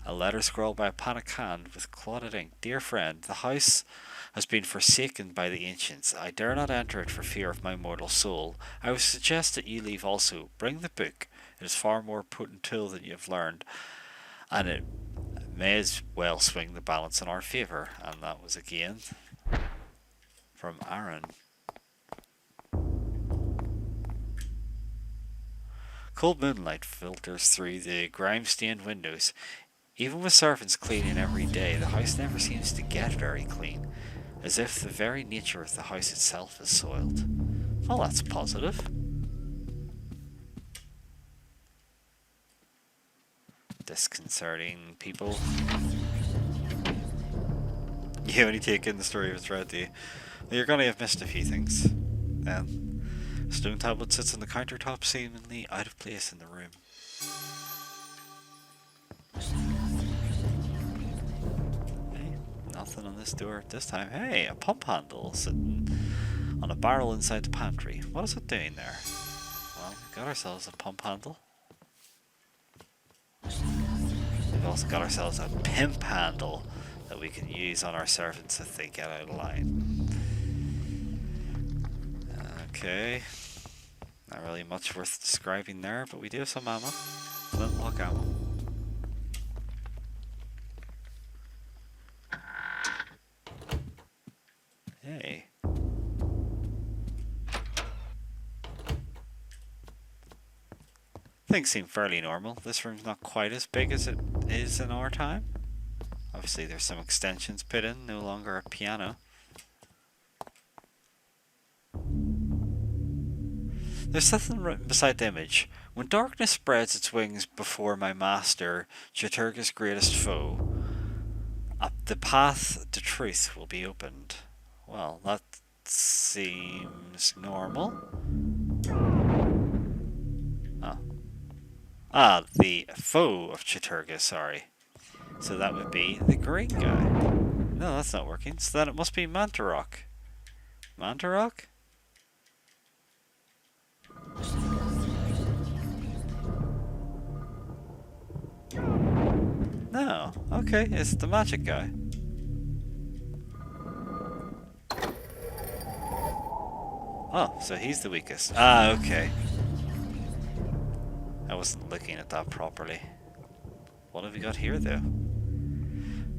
A letter scrawled by a panic hand with clotted ink. Dear friend, the house has been forsaken by the ancients. I dare not enter it for fear of my mortal soul. I would suggest that you leave also. Bring the book. It is far more potent tool than you have learned, and it may as well swing the balance in our favour. And that was again from Aaron. Cold moonlight filters through the grime-stained windows. Even with servants cleaning every day, the house never seems to get very clean, as if the very nature of the house itself is soiled. Well, that's positive. Disconcerting people. You only take in the story of its thread, do you? Well, you're gonna have missed a few things. A stone tablet sits on the countertop, seemingly out of place in the room. Hey, nothing on this door at this time. Hey, a pump handle sitting on a barrel inside the pantry. What is it doing there? Well, we've got ourselves a pump handle. We've also got ourselves a pimp handle that we can use on our servants if they get out of line. Okay. Not really much worth describing there, but we do have some ammo. Flintlock ammo. Hey. Things seem fairly normal. This room's not quite as big as it is in our time. Obviously there's some extensions put in, no longer a piano. There's something written beside the image. When darkness spreads its wings before my master, Chattur'gh's greatest foe, the path to truth will be opened. Well, that seems normal. Oh. Ah, the foe of Chattur'gha, sorry. So that would be the green guy. No, that's not working. So then it must be Mantarok. Mantarok? No. Okay, it's the magic guy. Oh, so he's the weakest. Ah, okay. I wasn't looking at that properly. What have we got here, though?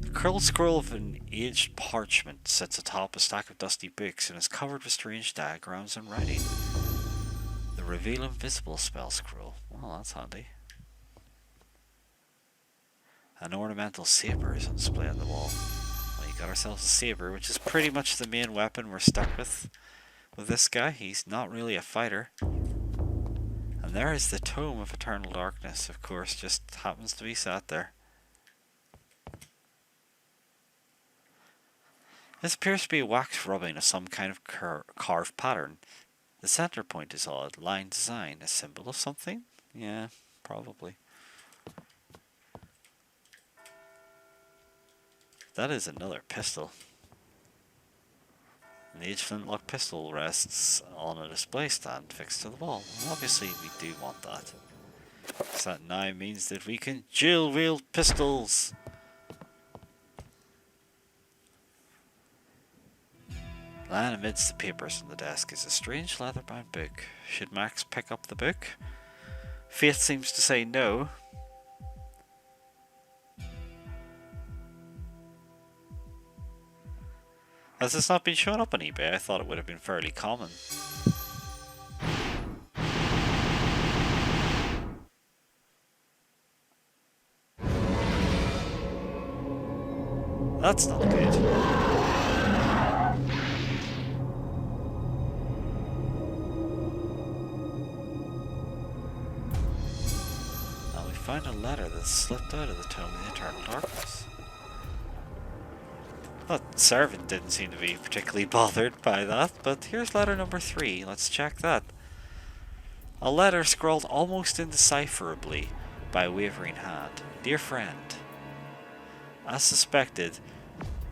The curled scroll of an aged parchment sits atop a stack of dusty books and is covered with strange diagrams and writing. The reveal invisible spell scroll. Well, that's handy. An ornamental saber is on display on the wall. Well, you got ourselves a saber, which is pretty much the main weapon we're stuck with this guy. He's not really a fighter. And there is the Tome of Eternal Darkness, of course, just happens to be sat there. This appears to be a wax rubbing of some kind of carved pattern. The center point is odd. Line design, a symbol of something? Yeah, probably. That is another pistol. An aged flintlock pistol rests on a display stand fixed to the wall. Well, obviously we do want that. Because that now means that we can dual wield pistols. Lying amidst the papers on the desk is a strange leather-bound book. Should Max pick up the book? Fate seems to say no. As it's not been shown up on eBay, I thought it would have been fairly common. That's not good. Now we find a letter that slipped out of the Tome of the Eternal Darkness. That servant didn't seem to be particularly bothered by that, but here's letter number 3. Let's check that. A letter scrawled almost indecipherably by a wavering hand. Dear friend, as suspected,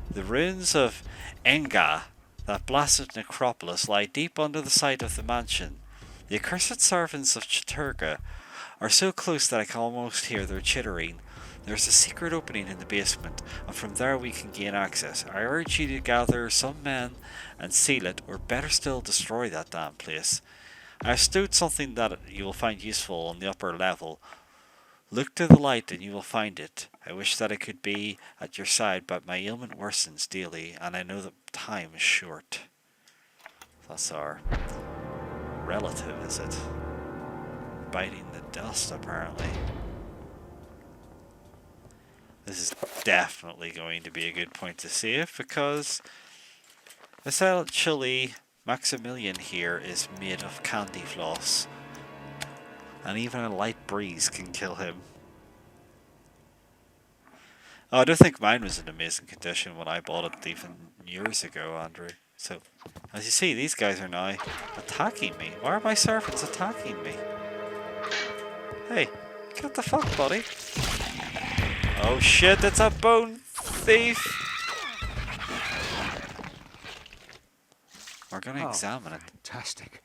the ruins of Enga, that blasted necropolis, lie deep under the site of the mansion. The accursed servants of Chattur'gha are so close that I can almost hear their chittering. There's a secret opening in the basement, and from there we can gain access. I urge you to gather some men and seal it, or better still, destroy that damn place. I have stowed something that you will find useful on the upper level. Look to the light and you will find it. I wish that I could be at your side, but my ailment worsens daily, and I know that time is short. That's our relative, is it? Biting the dust, apparently. This is definitely going to be a good point to save, because essentially Maximilian here is made of candy floss, and even a light breeze can kill him. Oh, I don't think mine was in amazing condition when I bought it even years ago, Andrew. So, as you see, these guys are now attacking me. Why are my servants attacking me? Hey, get the fuck, buddy. Oh shit, it's a bone thief! We're gonna examine it. Fantastic.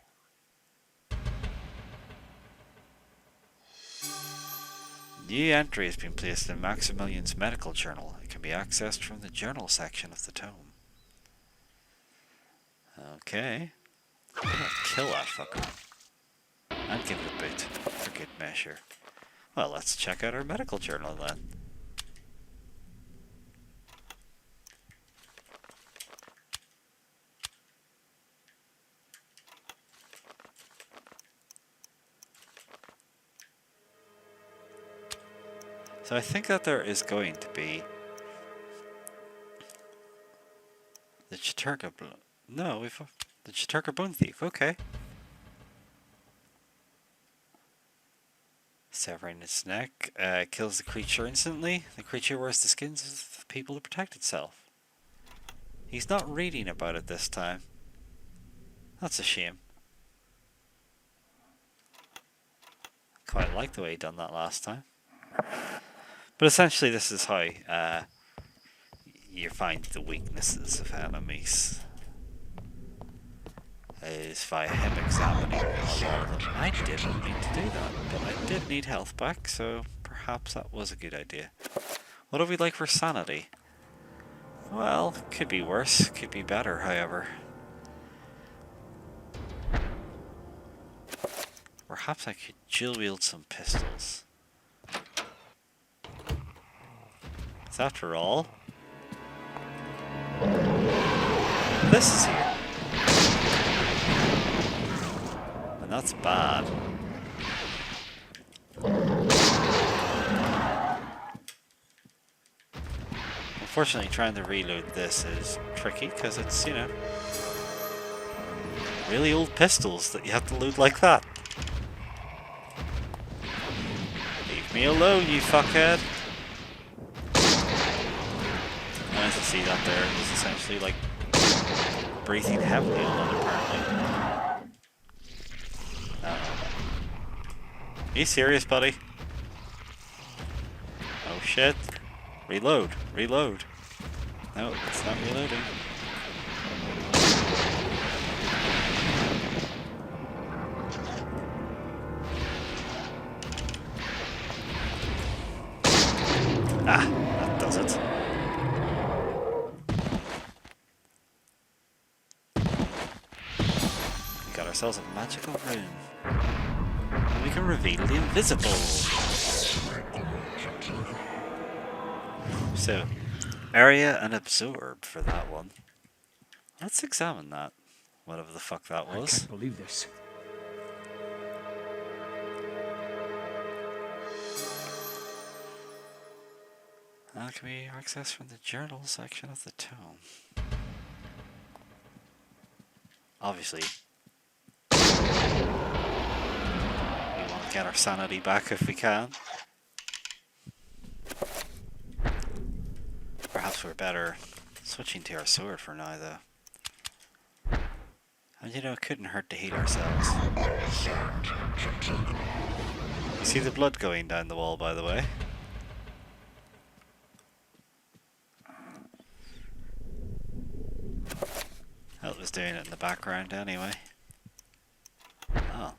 New entry has been placed in Maximilian's medical journal. It can be accessed from the journal section of the tome. Okay. I'm gonna kill that fucker. And give it a boot, for good measure. Well, let's check out our medical journal then. So I think that there is going to be the Chattur'gha the Chattur'gha bone thief. Okay. Severing its neck kills the creature instantly. The creature wears the skins of the people to protect itself. He's not reading about it this time. That's a shame. Quite like the way he done that last time. But essentially this is how you find the weaknesses of enemies. Is via him examining a lot of them. I didn't need to do that, but I did need health back, so perhaps that was a good idea. What do we like for sanity? Well, could be worse, could be better, however. Perhaps I could dual wield some pistols. So after all, this is here. And That's bad. Unfortunately, trying to reload this is tricky because it's, you know, really old pistols that you have to load like that. Leave me alone, you fuckhead. And as you see that there, it was essentially like breathing heavily on it apparently. Are you serious, buddy? Oh shit. Reload. Reload. No, it's not reloading. Ah, that does it. We got ourselves a magical room. And we can reveal the invisible. So, area and absorb for that one. Let's examine that. Whatever the fuck that I was. can't believe this. That can be accessed from the journal section of the tome. Obviously, we want to get our sanity back if we can. Perhaps we're better switching to our sword for now, though. And you know, it couldn't hurt to heal ourselves. You see the blood going down the wall, by the way? Hell, it was doing it in the background anyway. Oh.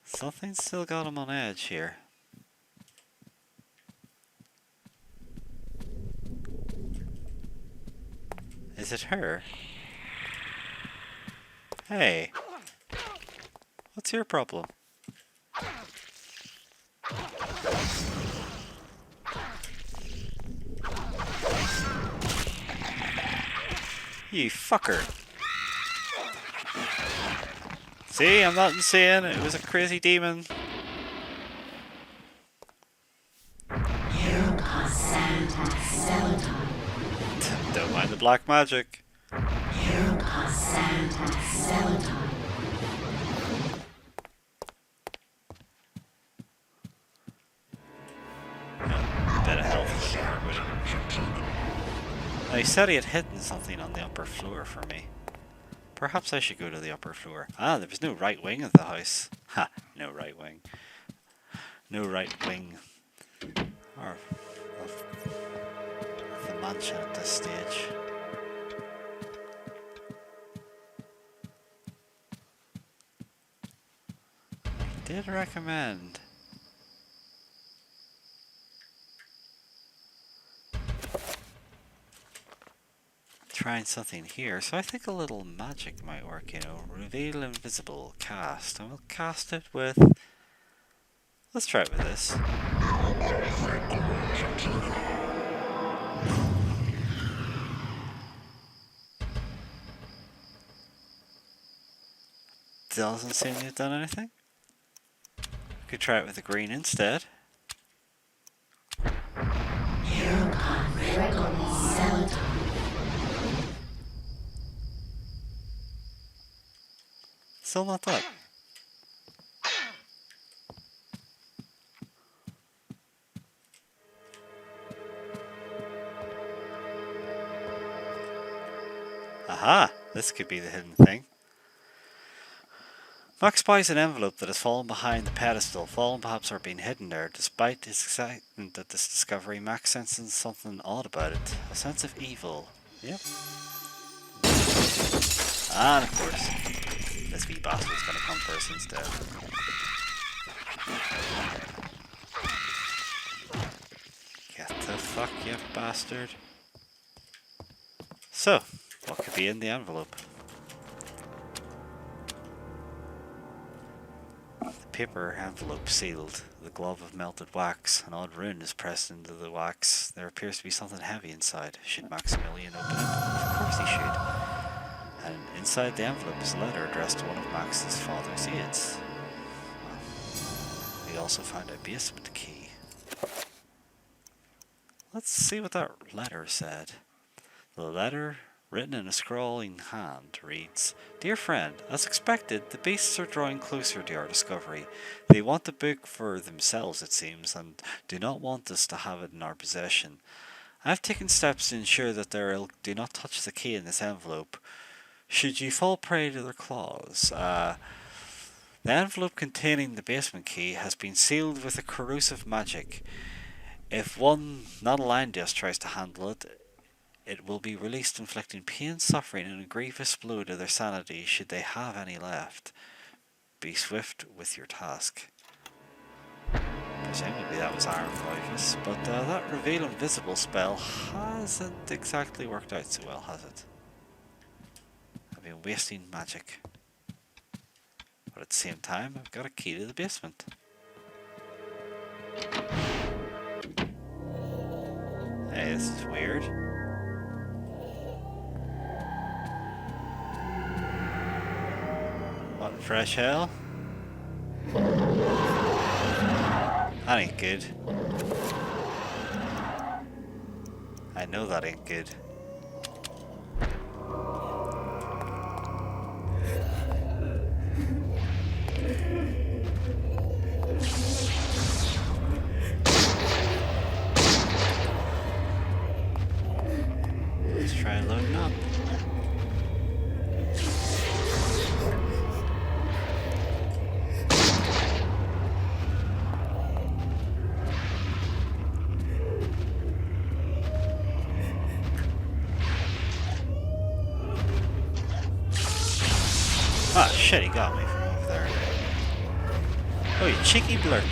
Something's still got him on edge here. Is it her? Hey. What's your problem? You fucker. See, I'm not insane. It was a crazy demon. Don't mind the black magic. Bit of health. Now, he said he had hidden something on the upper floor for me. Perhaps I should go to the upper floor. Ah, there was no right wing of the house. Ha, no right wing. No right wing. Or of the mansion at this stage. I did recommend. Trying something here, so I think a little magic might work, you know. Reveal invisible, cast, and we'll cast it with... Let's try it with this. Doesn't seem to have done anything. Could try it with the green instead. Still not that. Aha! This could be the hidden thing. Max spies an envelope that has fallen behind the pedestal, fallen perhaps or being hidden there. Despite his excitement at this discovery, Max senses something odd about it. A sense of evil. Yep. And of course, this wee bastard's gonna come first instead. Get the fuck, you bastard. So, what could be in the envelope? The paper envelope sealed, the glove of melted wax. An odd rune is pressed into the wax. There appears to be something heavy inside. Should Maximilian open it? Of course he should. An Inside the envelope is a letter addressed to one of Max's father's aides. We also found a basement key. Let's see what that letter said. The letter, written in a scrawling hand, reads, "Dear friend, as expected, the beasts are drawing closer to our discovery. They want the book for themselves, it seems, and do not want us to have it in our possession. I have taken steps to ensure that their ilk do not touch the key in this envelope. Should you fall prey to their claws, the envelope containing the basement key has been sealed with a corrosive magic. If one not aligned to us tries to handle it, it will be released, inflicting pain, suffering, and a grievous blow to their sanity should they have any left. Be swift with your task." Presumably that was Aaron Roivas, but that reveal invisible spell hasn't exactly worked out so well, has it? I've been wasting magic. But at the same time, I've got a key to the basement. Hey, this is weird. What in fresh hell? That ain't good. I know that ain't good. Let's try loading up. Ah, shit, he got me from over there. Oh, you cheeky blurt.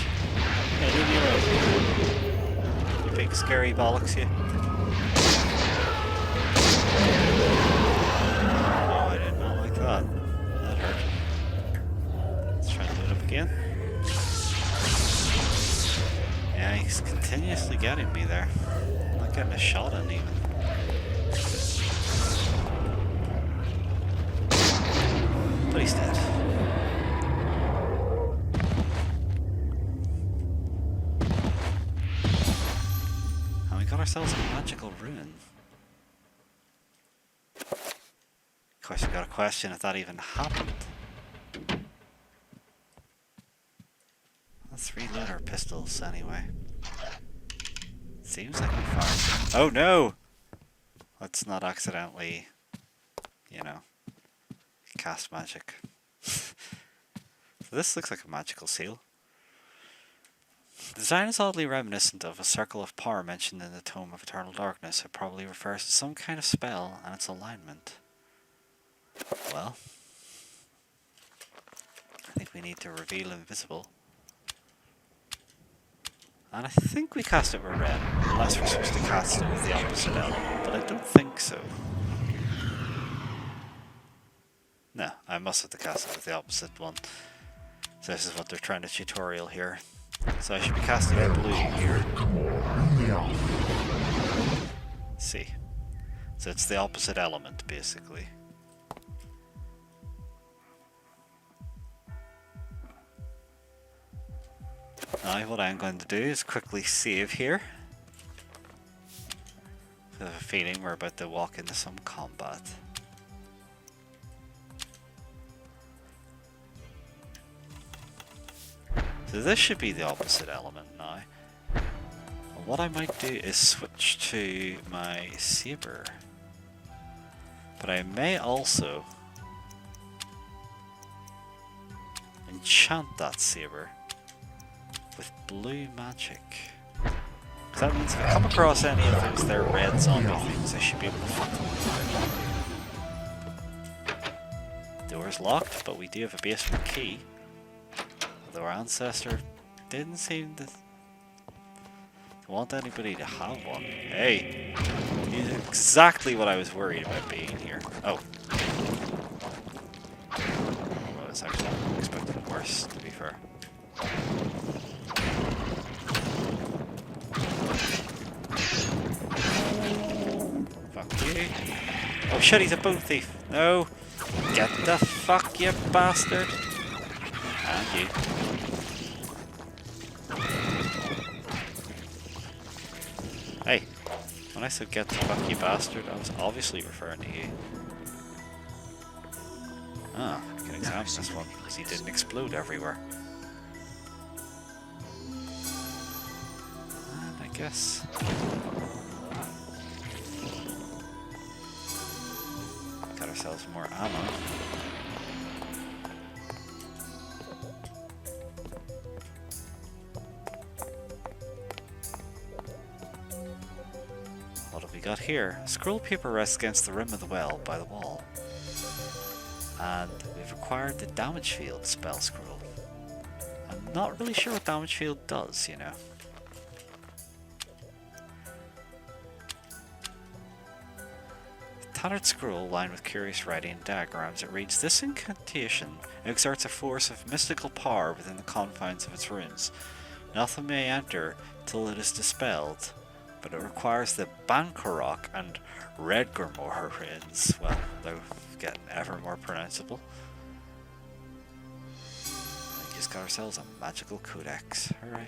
Yeah, leave me alone. You big scary bollocks, you. Oh, I did not like that. That hurt. Let's try and load up again. Yeah, he's continuously getting me there. I'm not getting a shot in even. But he's dead. And we got ourselves a magical rune. Of course, we got a question if that even happened. Let's reload our pistols anyway. Seems like we fired. Oh no! Let's not accidentally, you know, cast magic. So this looks like a magical seal. The design is oddly reminiscent of a circle of power mentioned in the Tome of Eternal Darkness. It probably refers to some kind of spell and its alignment. Well, I think we need to reveal invisible. And I think we cast it with red, unless we're supposed to cast it with the opposite element, but I don't think so. No, I must have to cast it with the opposite one. So this is what they're trying to tutorial here. So I should be casting it blue here. See. So it's the opposite element, basically. Now what I'm going to do is quickly save here. I have a feeling we're about to walk into some combat. So this should be the opposite element now. And what I might do is switch to my saber. But I may also enchant that saber with blue magic. So that means if I come across any of those there red zombie things, I should be able to fuck them. Door's locked, but we do have a basement key. Although our ancestor didn't seem to want anybody to have one. Hey! He's exactly what I was worried about being here. Oh. Well, I was actually expecting worse, to be fair. Fuck you. Oh shit, he's a boat thief. No. Get the fuck, you bastard! And you. Hey, when I said get the fuck, you bastard, I was obviously referring to you. Ah, I can examine this one, because he didn't explode everywhere. And I guess... got ourselves more ammo. What have we got here? A scroll paper rests against the rim of the well by the wall. And we've acquired the damage field spell scroll. I'm not really sure what damage field does, you know. Tattered scroll lined with curious writing and diagrams. It reads, "This incantation exerts a force of mystical power within the confines of its runes. Nothing may enter till it is dispelled, but it requires the Bankarok and Redgormore runes." Well, they're getting ever more pronounceable. We just got ourselves a magical codex. Hooray.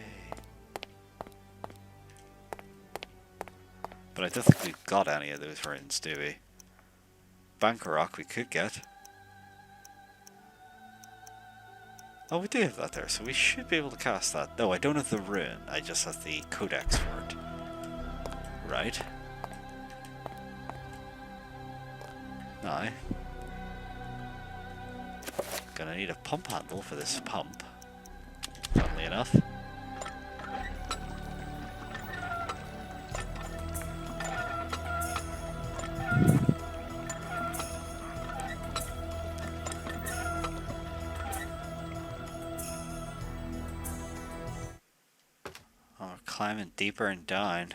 But I don't think we've got any of those runes, do we? Bankarok we could get. Oh, we do have that there, so we should be able to cast that. No, I don't have the rune, I just have the codex for it. Right. Now, gonna need a pump handle for this pump, funnily enough. Oh, we're climbing deeper and down.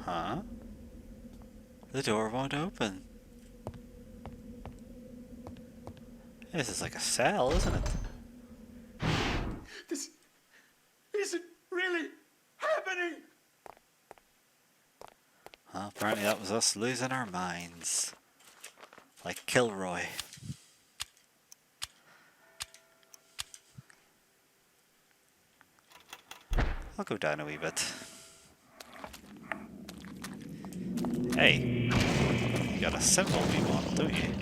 Huh? The door won't open. This is like a cell, isn't it? This isn't really happening. Well, apparently that was us losing our minds. Like Kilroy. I'll go down a wee bit. Hey, you got a symbol we want, don't you?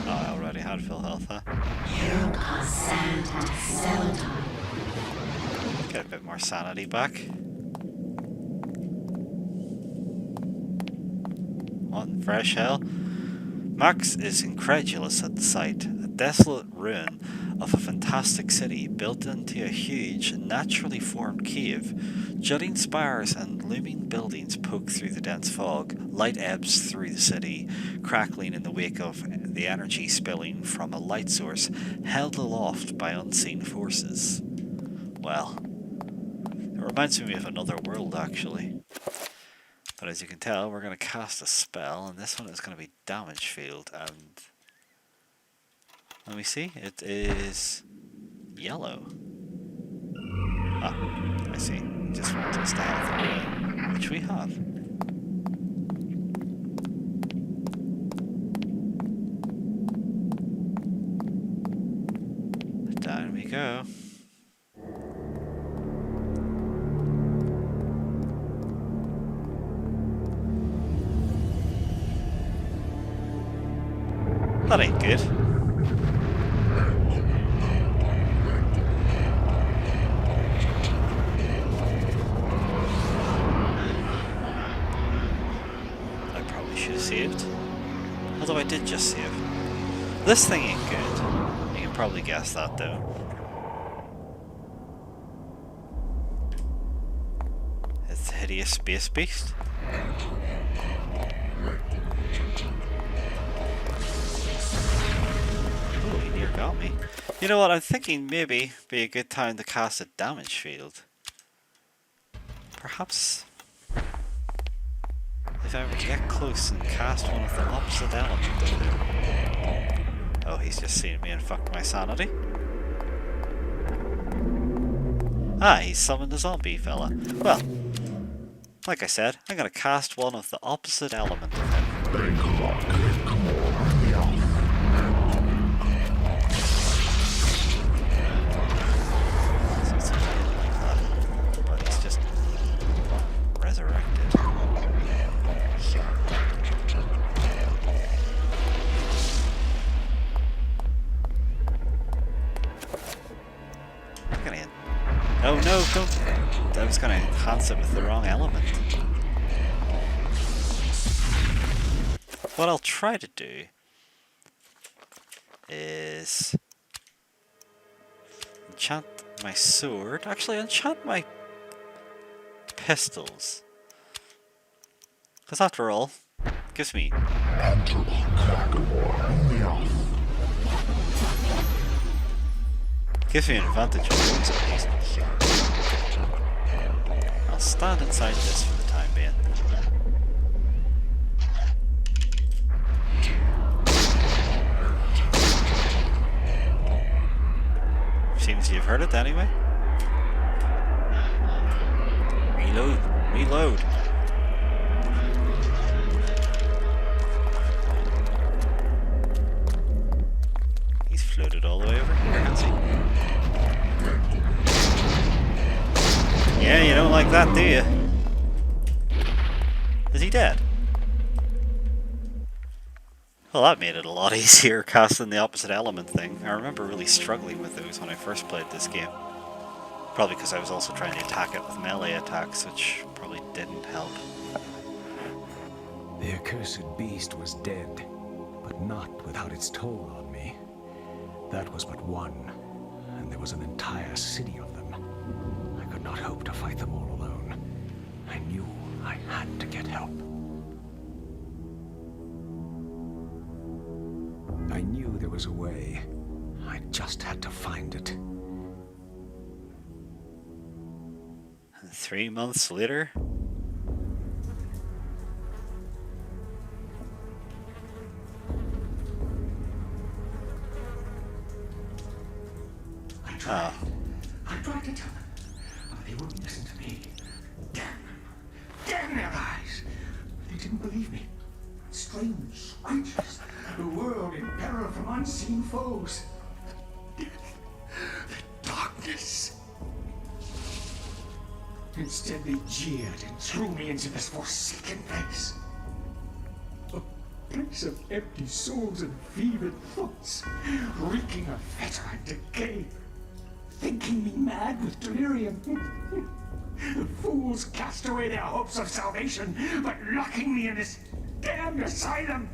Oh, I already had full health, huh? Get a bit more sanity back. What in fresh hell? Max is incredulous at the sight. A desolate ruin of a fantastic city built into a huge, naturally formed cave. Jutting spires and looming buildings poke through the dense fog. Light ebbs through the city, crackling in the wake of the energy spilling from a light source held aloft by unseen forces. Well, it reminds me of another world, actually. But as you can tell, we're going to cast a spell, and this one is going to be damage field, and let me see, it is yellow. Ah, I see. Just want us to have the green, which we have. Down we go. That ain't good. I probably should have saved. Although I did just save. This thing ain't good. You can probably guess that though. It's the hideous space beast. near got me. You know what, I'm thinking maybe be a good time to cast a damage field. Perhaps if I were to get close and cast one of the opposite element. Oh, he's just seen me and fucked my sanity. Ah, he's summoned a zombie fella. Well, like I said, I'm gonna cast one of the opposite element of him. So it's a bit like that, but he's just resurrected. Oh no, don't! I was gonna enhance it with the wrong element. What I'll try to do is enchant my sword. Actually, enchant my pistols. Because after all, it gives me... gives me an advantage on those at least. I'll stand inside this for the time being. Seems you've heard it anyway. Reload. Reload. He's floated all the way over here, has he? Yeah, you don't like that, do you? Is he dead? Well, that made it a lot easier casting the opposite element thing. I remember really struggling with those when I first played this game. Probably because I was also trying to attack it with melee attacks, which probably didn't help. The accursed beast was dead, but not without its toll on me. That was but one, and there was an entire city of them. I could not hope to fight them all alone. I knew I had to get help. I knew there was a way. I just had to find it. And 3 months later... I tried to tell them, but they wouldn't listen to me. Damn them. Damn their eyes. They didn't believe me. Strange creatures. The world in peril from unseen foes. Death. The darkness. Instead, they jeered and threw me into this forsaken place. A place of empty souls and fevered thoughts, reeking of fetor and decay. Thinking me mad with delirium. The fools cast away their hopes of salvation, but locking me in this damned asylum.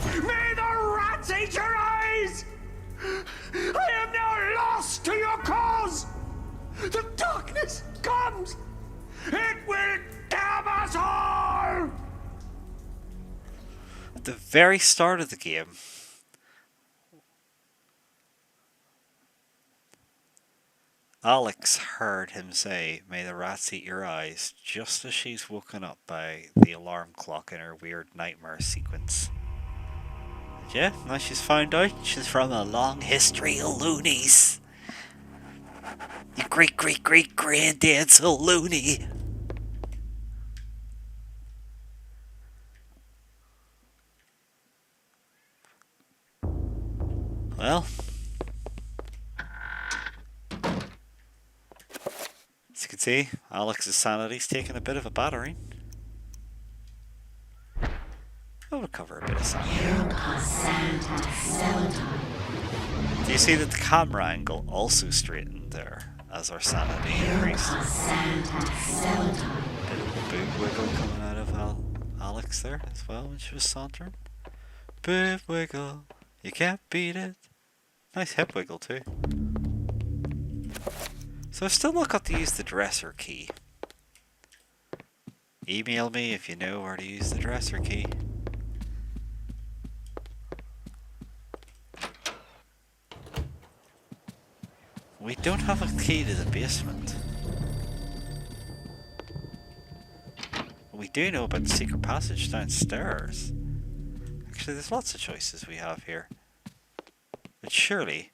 May the rats eat your eyes! I am now lost to your cause! The darkness comes! It will damn us all! At the very start of the game, Alex heard him say, "May the rats eat your eyes," just as she's woken up by the alarm clock in her weird nightmare sequence. And yeah, now she's found out she's from a long history of loonies. Your great-great-great-granddad's a loony. Well... as you can see, Alex's sanity's taken a bit of a battering. I'll recover a bit of sanity. Do you see that the camera angle also straightened there as our sanity increased? Bit of a boob wiggle coming out of Alex there as well when she was sauntering. Boob wiggle, you can't beat it. Nice hip wiggle too. So I've still not got to use the dresser key. Email me if you know where to use the dresser key. We don't have a key to the basement. We do know about the secret passage downstairs. Actually, there's lots of choices we have here. But surely...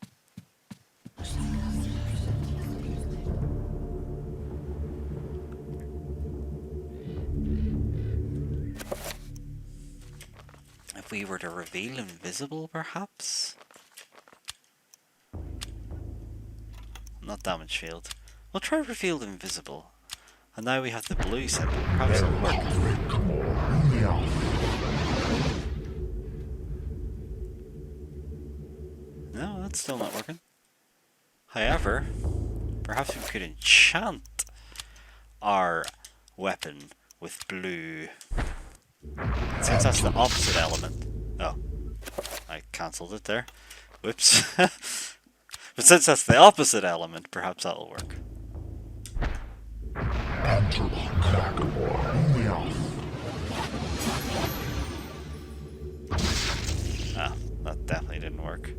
if we were to reveal invisible, perhaps? Not damage field. We'll try reveal invisible. And now we have the blue symbol. Perhaps it'll work. No, that's still not working. However, perhaps we could enchant our weapon with blue. Since that's the opposite element. Oh, I cancelled it there. Whoops. But since that's the opposite element, perhaps that'll work. Ah, that definitely didn't work.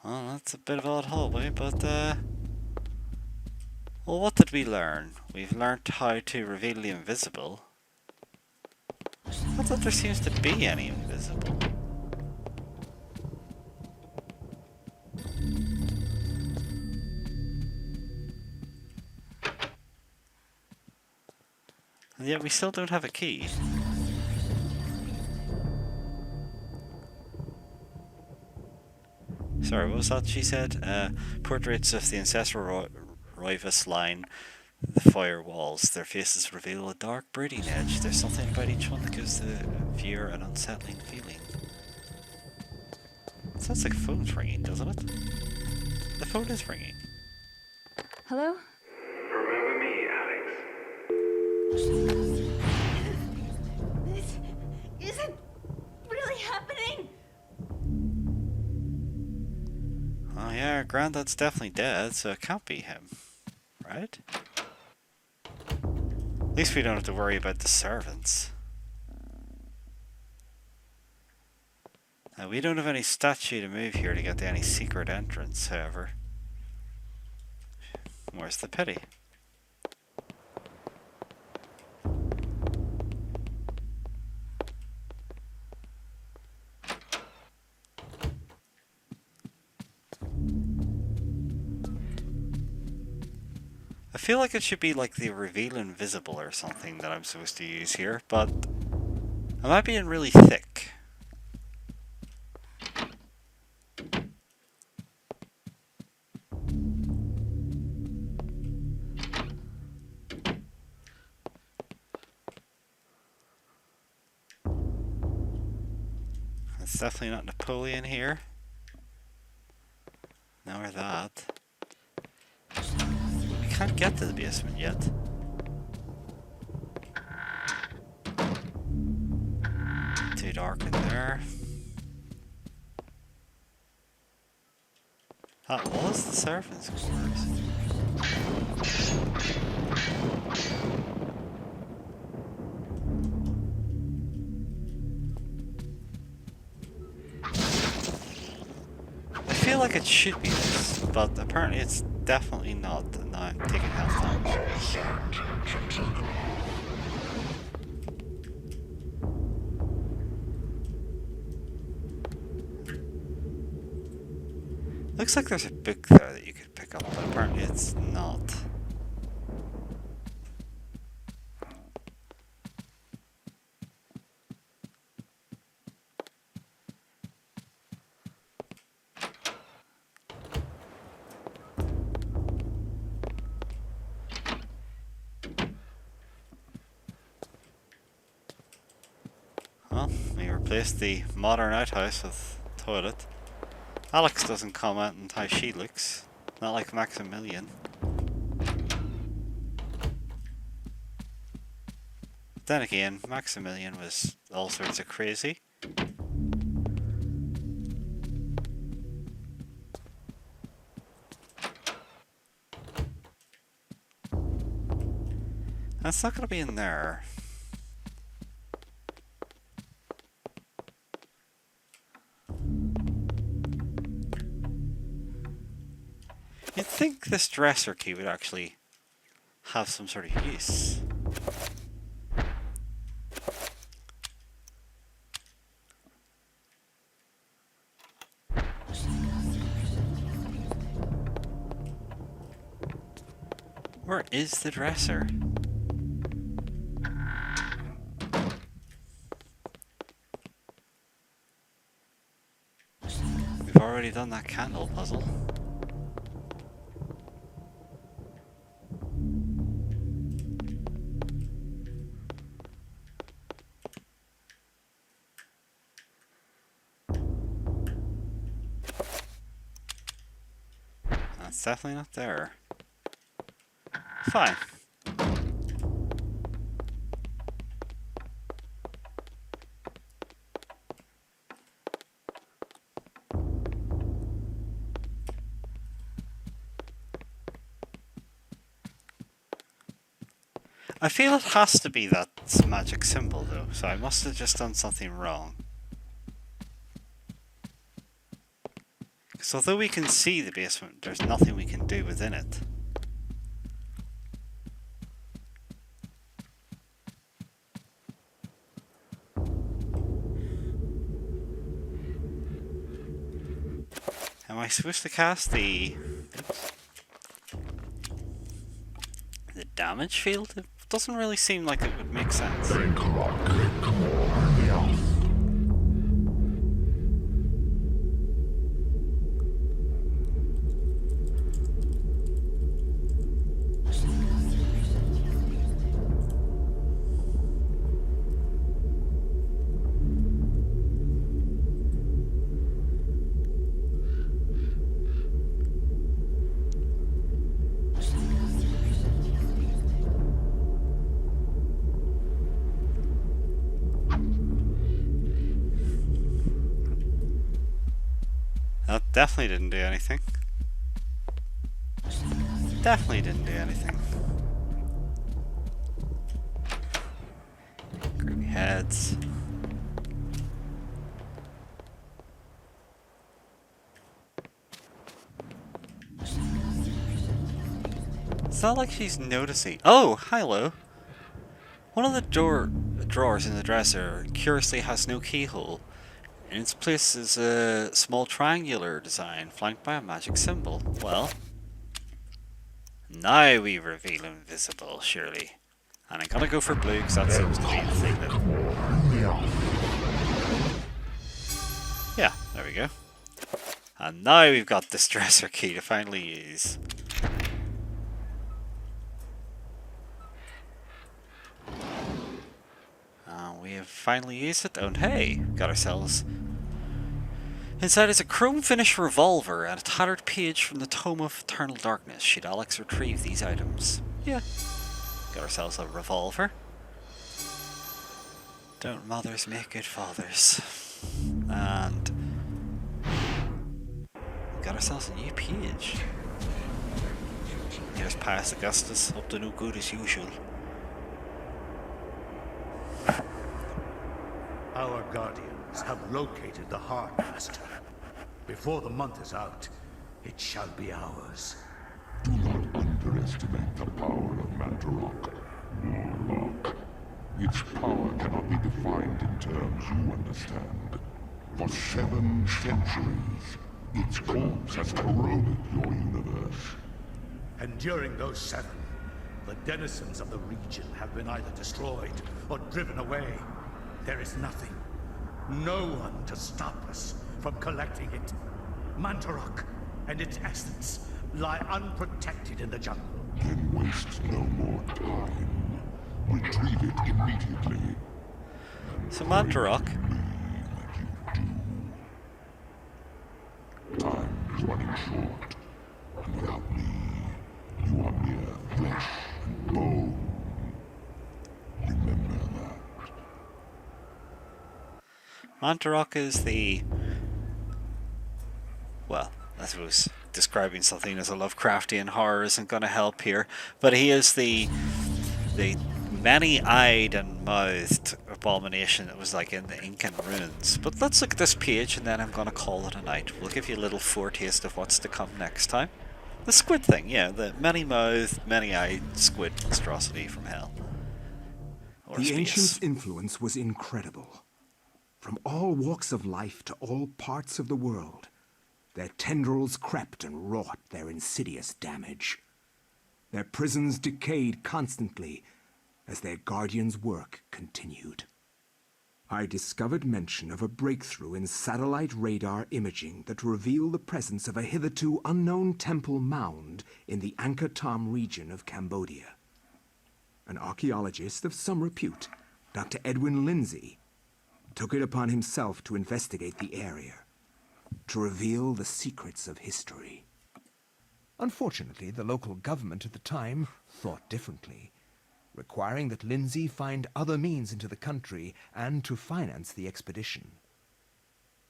Well, that's a bit of an odd hallway, but well, what did we learn? We've learned how to reveal the invisible. Not that there seems to be any invisible. And yet we still don't have a key. Sorry, what was that she said? Portraits of the ancestral Roivas line the fire walls. Their faces reveal a dark, brooding edge. There's something about each one that gives the viewer an unsettling feeling. It sounds like a phone's ringing, doesn't it? The phone is ringing. Hello? Remember me, Alex? This isn't really happening! Oh yeah, Granddad's definitely dead, so it can't be him. Right? At least we don't have to worry about the servants. Now, we don't have any statue to move here to get to any secret entrance, however. Where's the pity? I feel like it should be like the reveal invisible or something that I'm supposed to use here, but am I being really thick? It's definitely not Napoleon here. Nor that. Can't get to the basement yet. Too dark in there. That was the servants' quarters. I feel like it should be this, but apparently it's definitely not, and I'm taking health damage. Looks like there's a book there that you could pick up, but apparently it's not. Well, we replaced the modern outhouse with toilet. Alex doesn't comment on how she looks, not like Maximilian. But then again, Maximilian was all sorts of crazy. That's not going to be in there. You'd think this dresser key would actually have some sort of use. Where is the dresser? We've already done that candle puzzle. That's definitely not there. Fine. I feel it has to be that magic symbol though, so I must have just done something wrong. Because although we can see the basement, there's nothing we can do within it. Am I supposed to cast the damage field? It doesn't really seem like it would make sense. That definitely didn't do anything. Definitely didn't do anything. Creepy heads. It's not like she's noticing. Oh, hello. One of the drawers in the dresser curiously has no keyhole. In its place is a small triangular design flanked by a magic symbol. Well, now we reveal invisible, surely. And I'm gonna go for blue because that seems to be the thing that... Yeah, there we go. And now we've got this dresser key to finally use. We have finally used it, and hey, got ourselves... Inside is a chrome finish revolver and a tattered page from the Tome of Eternal Darkness. Should Alex retrieve these items? Yeah. Got ourselves a revolver. Don't mothers make good fathers. And... got ourselves a new page. Here's Pius Augustus, up to no good as usual. Our guardians have located the Hard Master. Before the month is out, it shall be ours. Do not underestimate the power of Mantarok, Warlock. Its power cannot be defined in terms you understand. For 7 centuries, its corpse has corroded your universe. And during those 7, the denizens of the region have been either destroyed or driven away. There is nothing, no one to stop us from collecting it. Mantarok and its essence lie unprotected in the jungle. Then waste no more time. Retrieve it immediately. So Mantarok. Time is running short, and without me, you are mere flesh and bone. Remember that. Mantarok is the... well, I suppose describing something as a Lovecraftian horror isn't going to help here, but he is the the many-eyed and mouthed abomination that was like in the Incan ruins. But let's look at this page and then I'm gonna call it a night. We'll give you a little foretaste of what's to come next time. The squid thing, yeah, the many-mouthed, many-eyed squid monstrosity from hell. Or The space. ancients' influence was incredible. From all walks of life to all parts of the world, their tendrils crept and wrought their insidious damage. Their prisons decayed constantly as their guardians' work continued. I discovered mention of a breakthrough in satellite radar imaging that revealed the presence of a hitherto unknown temple mound in the Angkor Thom region of Cambodia. An archaeologist of some repute, Dr. Edwin Lindsay, took it upon himself to investigate the area, to reveal the secrets of history. Unfortunately, the local government at the time thought differently, requiring that Lindsay find other means into the country and to finance the expedition.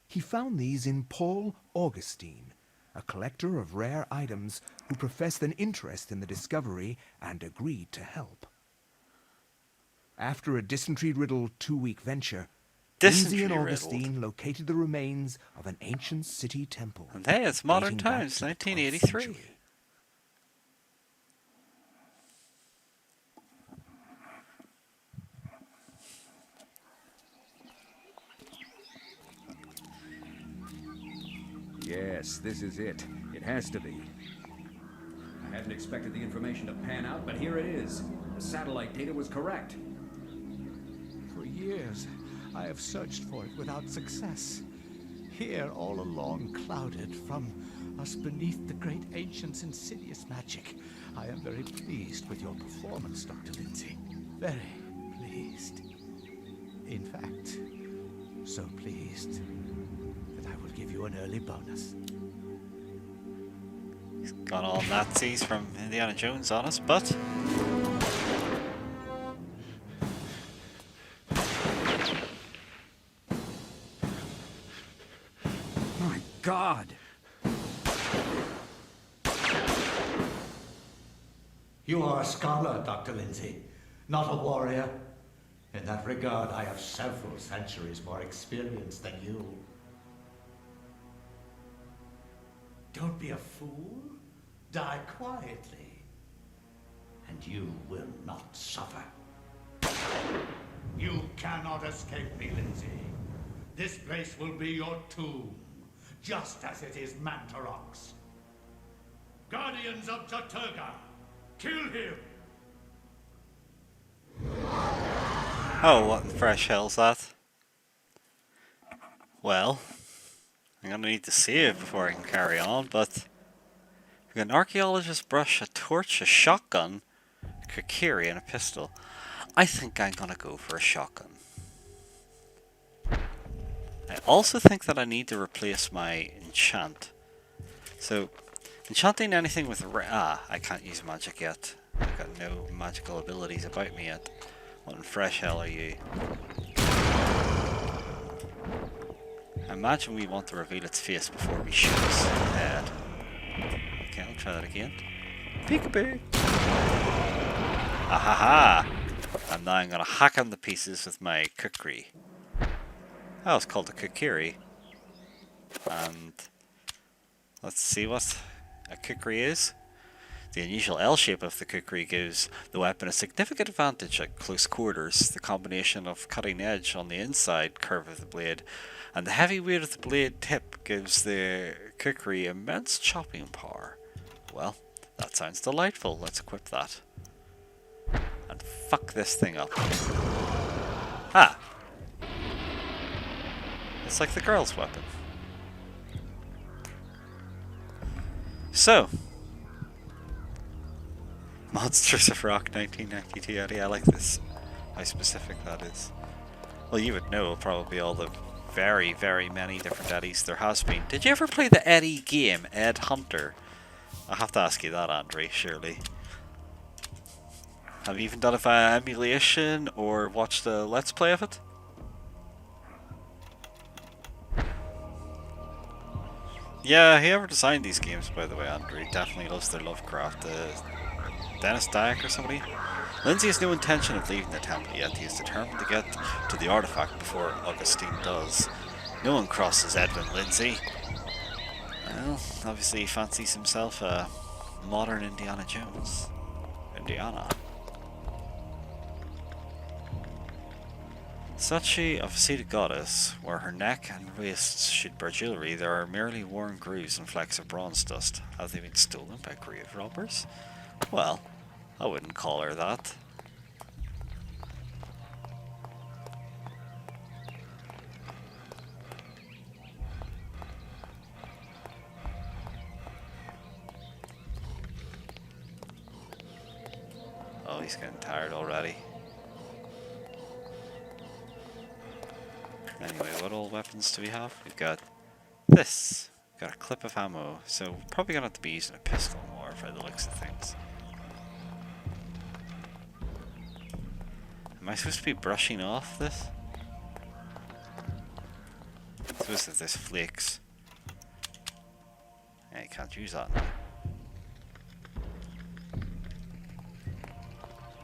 He found these in Paul Augustine, a collector of rare items who professed an interest in the discovery and agreed to help. After a dysentery-riddled 2-week venture, Lindsay and Augustine located the remains of an ancient city temple. And hey, it's modern dating back times, to the 1983. 12th century. Yes, this is it. It has to be. I hadn't expected the information to pan out, but here it is. The satellite data was correct. For years, I have searched for it without success. Here, all along, clouded from us beneath the great ancient's insidious magic. I am very pleased with your performance, Dr. Lindsay. Very pleased. In fact, so pleased that I will give you an early bonus. He's got all Nazis from Indiana Jones on us, but... My God! You are a scholar, Dr. Lindsay, not a warrior. In that regard, I have several centuries more experience than you. Don't be a fool. Die quietly. And you will not suffer. You cannot escape me, Lindsay. This place will be your tomb, just as it is Mantarok's. Guardians of Jaturga, kill him! Oh, what in fresh hell's that? Well, I'm gonna need to see it before I can carry on, but... We've got an archaeologist's brush, a torch, a shotgun, a kukiri, and a pistol. I think I'm gonna go for a shotgun. I also think that I need to replace my enchant. So, enchanting anything with... I can't use magic yet. I've got no magical abilities about me yet. What in fresh hell are you? I imagine we want to reveal its face before we shoot its head. Okay, I'll try that again. Peekaboo! Ahaha! And now I'm gonna hack on the pieces with my kukri. Oh, it's called a kukiri. And let's see what a kukri is. The unusual L shape of the kukri gives the weapon a significant advantage at close quarters. The combination of cutting edge on the inside curve of the blade and the heavy weight of the blade tip gives the kukri immense chopping power. Well, that sounds delightful. Let's equip that. And fuck this thing up. Ah! It's like the girl's weapon. So, Monsters of Rock 1992 Eddie, I like this. How specific that is. Well, you would know probably all the very, very many different Eddies there has been. Did you ever play the Eddie game, Ed Hunter? I have to ask you that, Andre, surely. Have you even done it via emulation or watched a Let's Play of it? Yeah, whoever designed these games, by the way, Andre, definitely loves their Lovecraft. Dennis Dyack or somebody? Lindsay has no intention of leaving the temple yet. He is determined to get to the artifact before Augustine does. No one crosses Edwin Lindsay. Well, obviously he fancies himself a modern Indiana Jones. Indiana. Statue of a seated goddess, where her neck and wrists should bear jewellery, there are merely worn grooves and flecks of bronze dust. Have they been stolen by grave robbers? Well, I wouldn't call her that. Oh, he's getting tired already. Anyway, what old weapons do we have? We've got this. We've got a clip of ammo, so we're probably gonna have to be using a pistol more by the looks of things. Am I supposed to be brushing off this? I suppose that this flicks. Yeah, you can't use that now.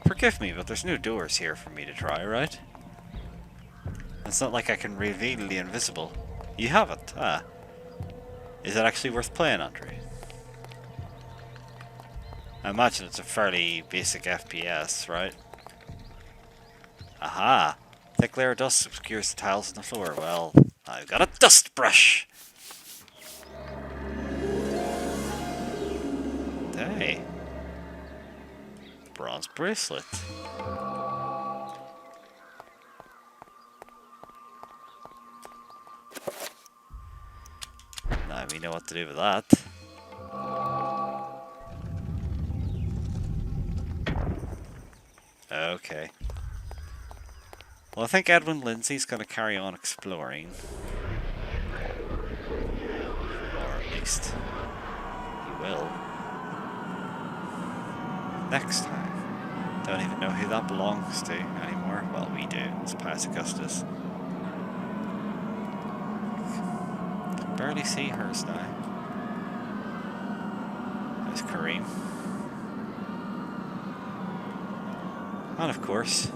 Forgive me, but there's no doors here for me to try, right? It's not like I can reveal the invisible. You haven't? Ah. Is it actually worth playing, Andre? I imagine it's a fairly basic FPS, right? Aha! Thick layer of dust obscures the tiles on the floor. Well, I've got a dust brush! Hey. Bronze bracelet. Now we know what to do with that. Okay. Well, I think Edwin Lindsay's going to carry on exploring. Or at least he will. Next time. Don't even know who that belongs to anymore. Well, we do. It's Pius Augustus. Can barely see hers now. There's Kareem. And of course, the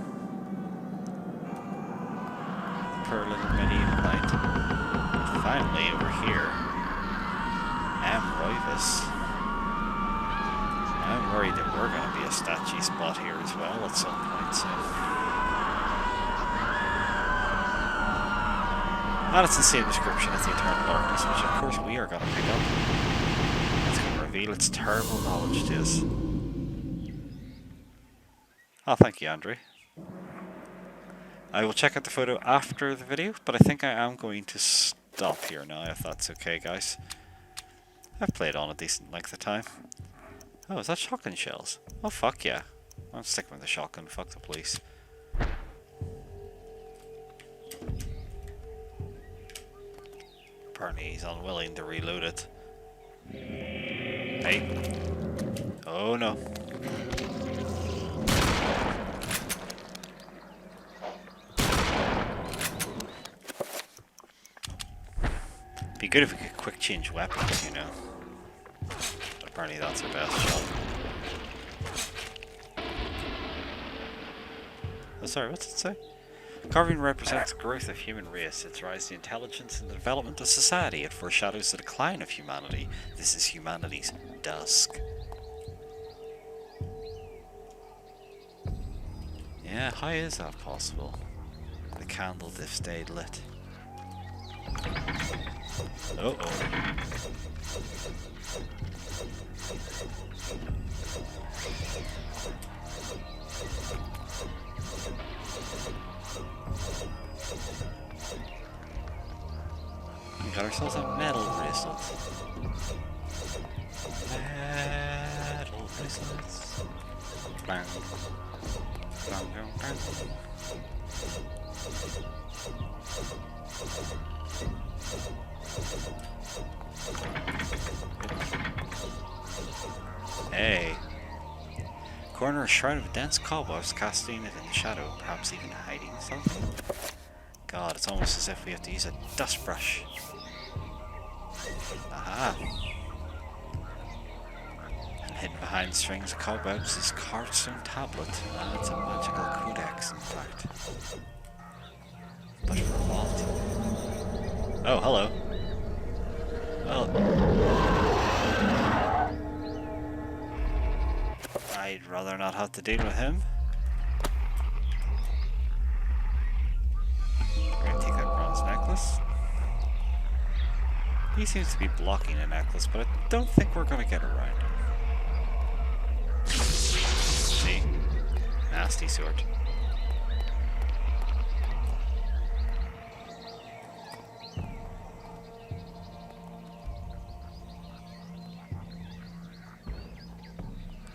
poor little medieval knight. And finally, over here, M. Roivas. I'm worried that we're going to be a statue spot here as well at some point soon. And it's the same description as the Eternal Darkness, which of course we are going to pick up. It's going to reveal its terrible knowledge to us. Oh, thank you, Andre. I will check out the photo after the video, but I think I am going to stop here now, if that's okay, guys. I've played on a decent length of time. Oh, is that shotgun shells? Oh, fuck yeah. I'm sticking with the shotgun, fuck the police. Apparently he's unwilling to reload it. Hey. Oh no. Be good if we could quick change weapons, you know. Apparently that's our best shot. Oh, sorry, what's it say? Carving represents the growth of human race, its rise to intelligence and the development of society. It foreshadows the decline of humanity. This is humanity's dusk. Yeah, how is that possible? The candle if stayed lit. Uh-oh. We got ourselves a metal bracelet. Metal bracelets. Bang. Bang, bang, bang. Hey. Corner a shroud of dense cobwebs, casting it in the shadow, perhaps even hiding something. God, it's almost as if we have to use a dust brush. Aha. And Hidden behind strings of cobwebs is Cardstone Tablet. It's a magical codex, in fact. But for what? Oh, hello. Well, I'd rather not have to deal with him. We're gonna take that bronze necklace. He seems to be blocking a necklace, but I don't think we're gonna get around him. See? Nasty sword.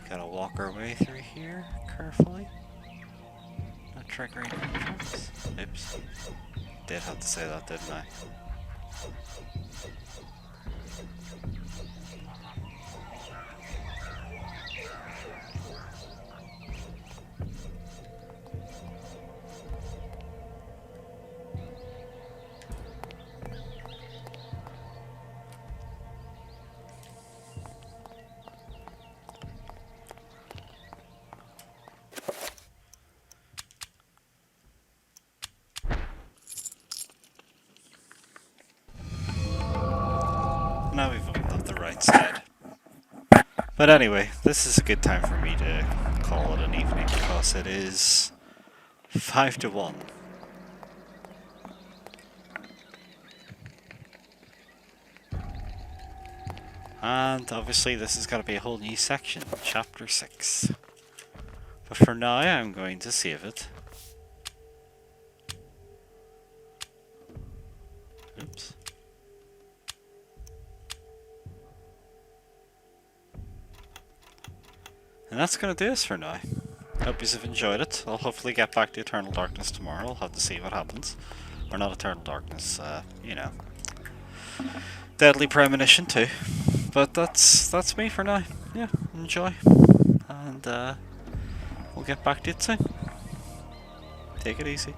Gotta walk our way through here carefully. Not triggering entrance. Oops. Did have to say that, didn't I? Now we've opened up the right side. But anyway, this is a good time for me to call it an evening because it is 5 to 1. And obviously this is going to be a whole new section, chapter 6. But for now I'm going to save it. Oops. And that's going to do us for now. Hope you have enjoyed it. I'll hopefully get back to Eternal Darkness tomorrow. I'll have to see what happens. Or not Eternal Darkness, you know. Deadly Premonition too. But that's me for now. Yeah, enjoy. And we'll get back to it soon. Take it easy.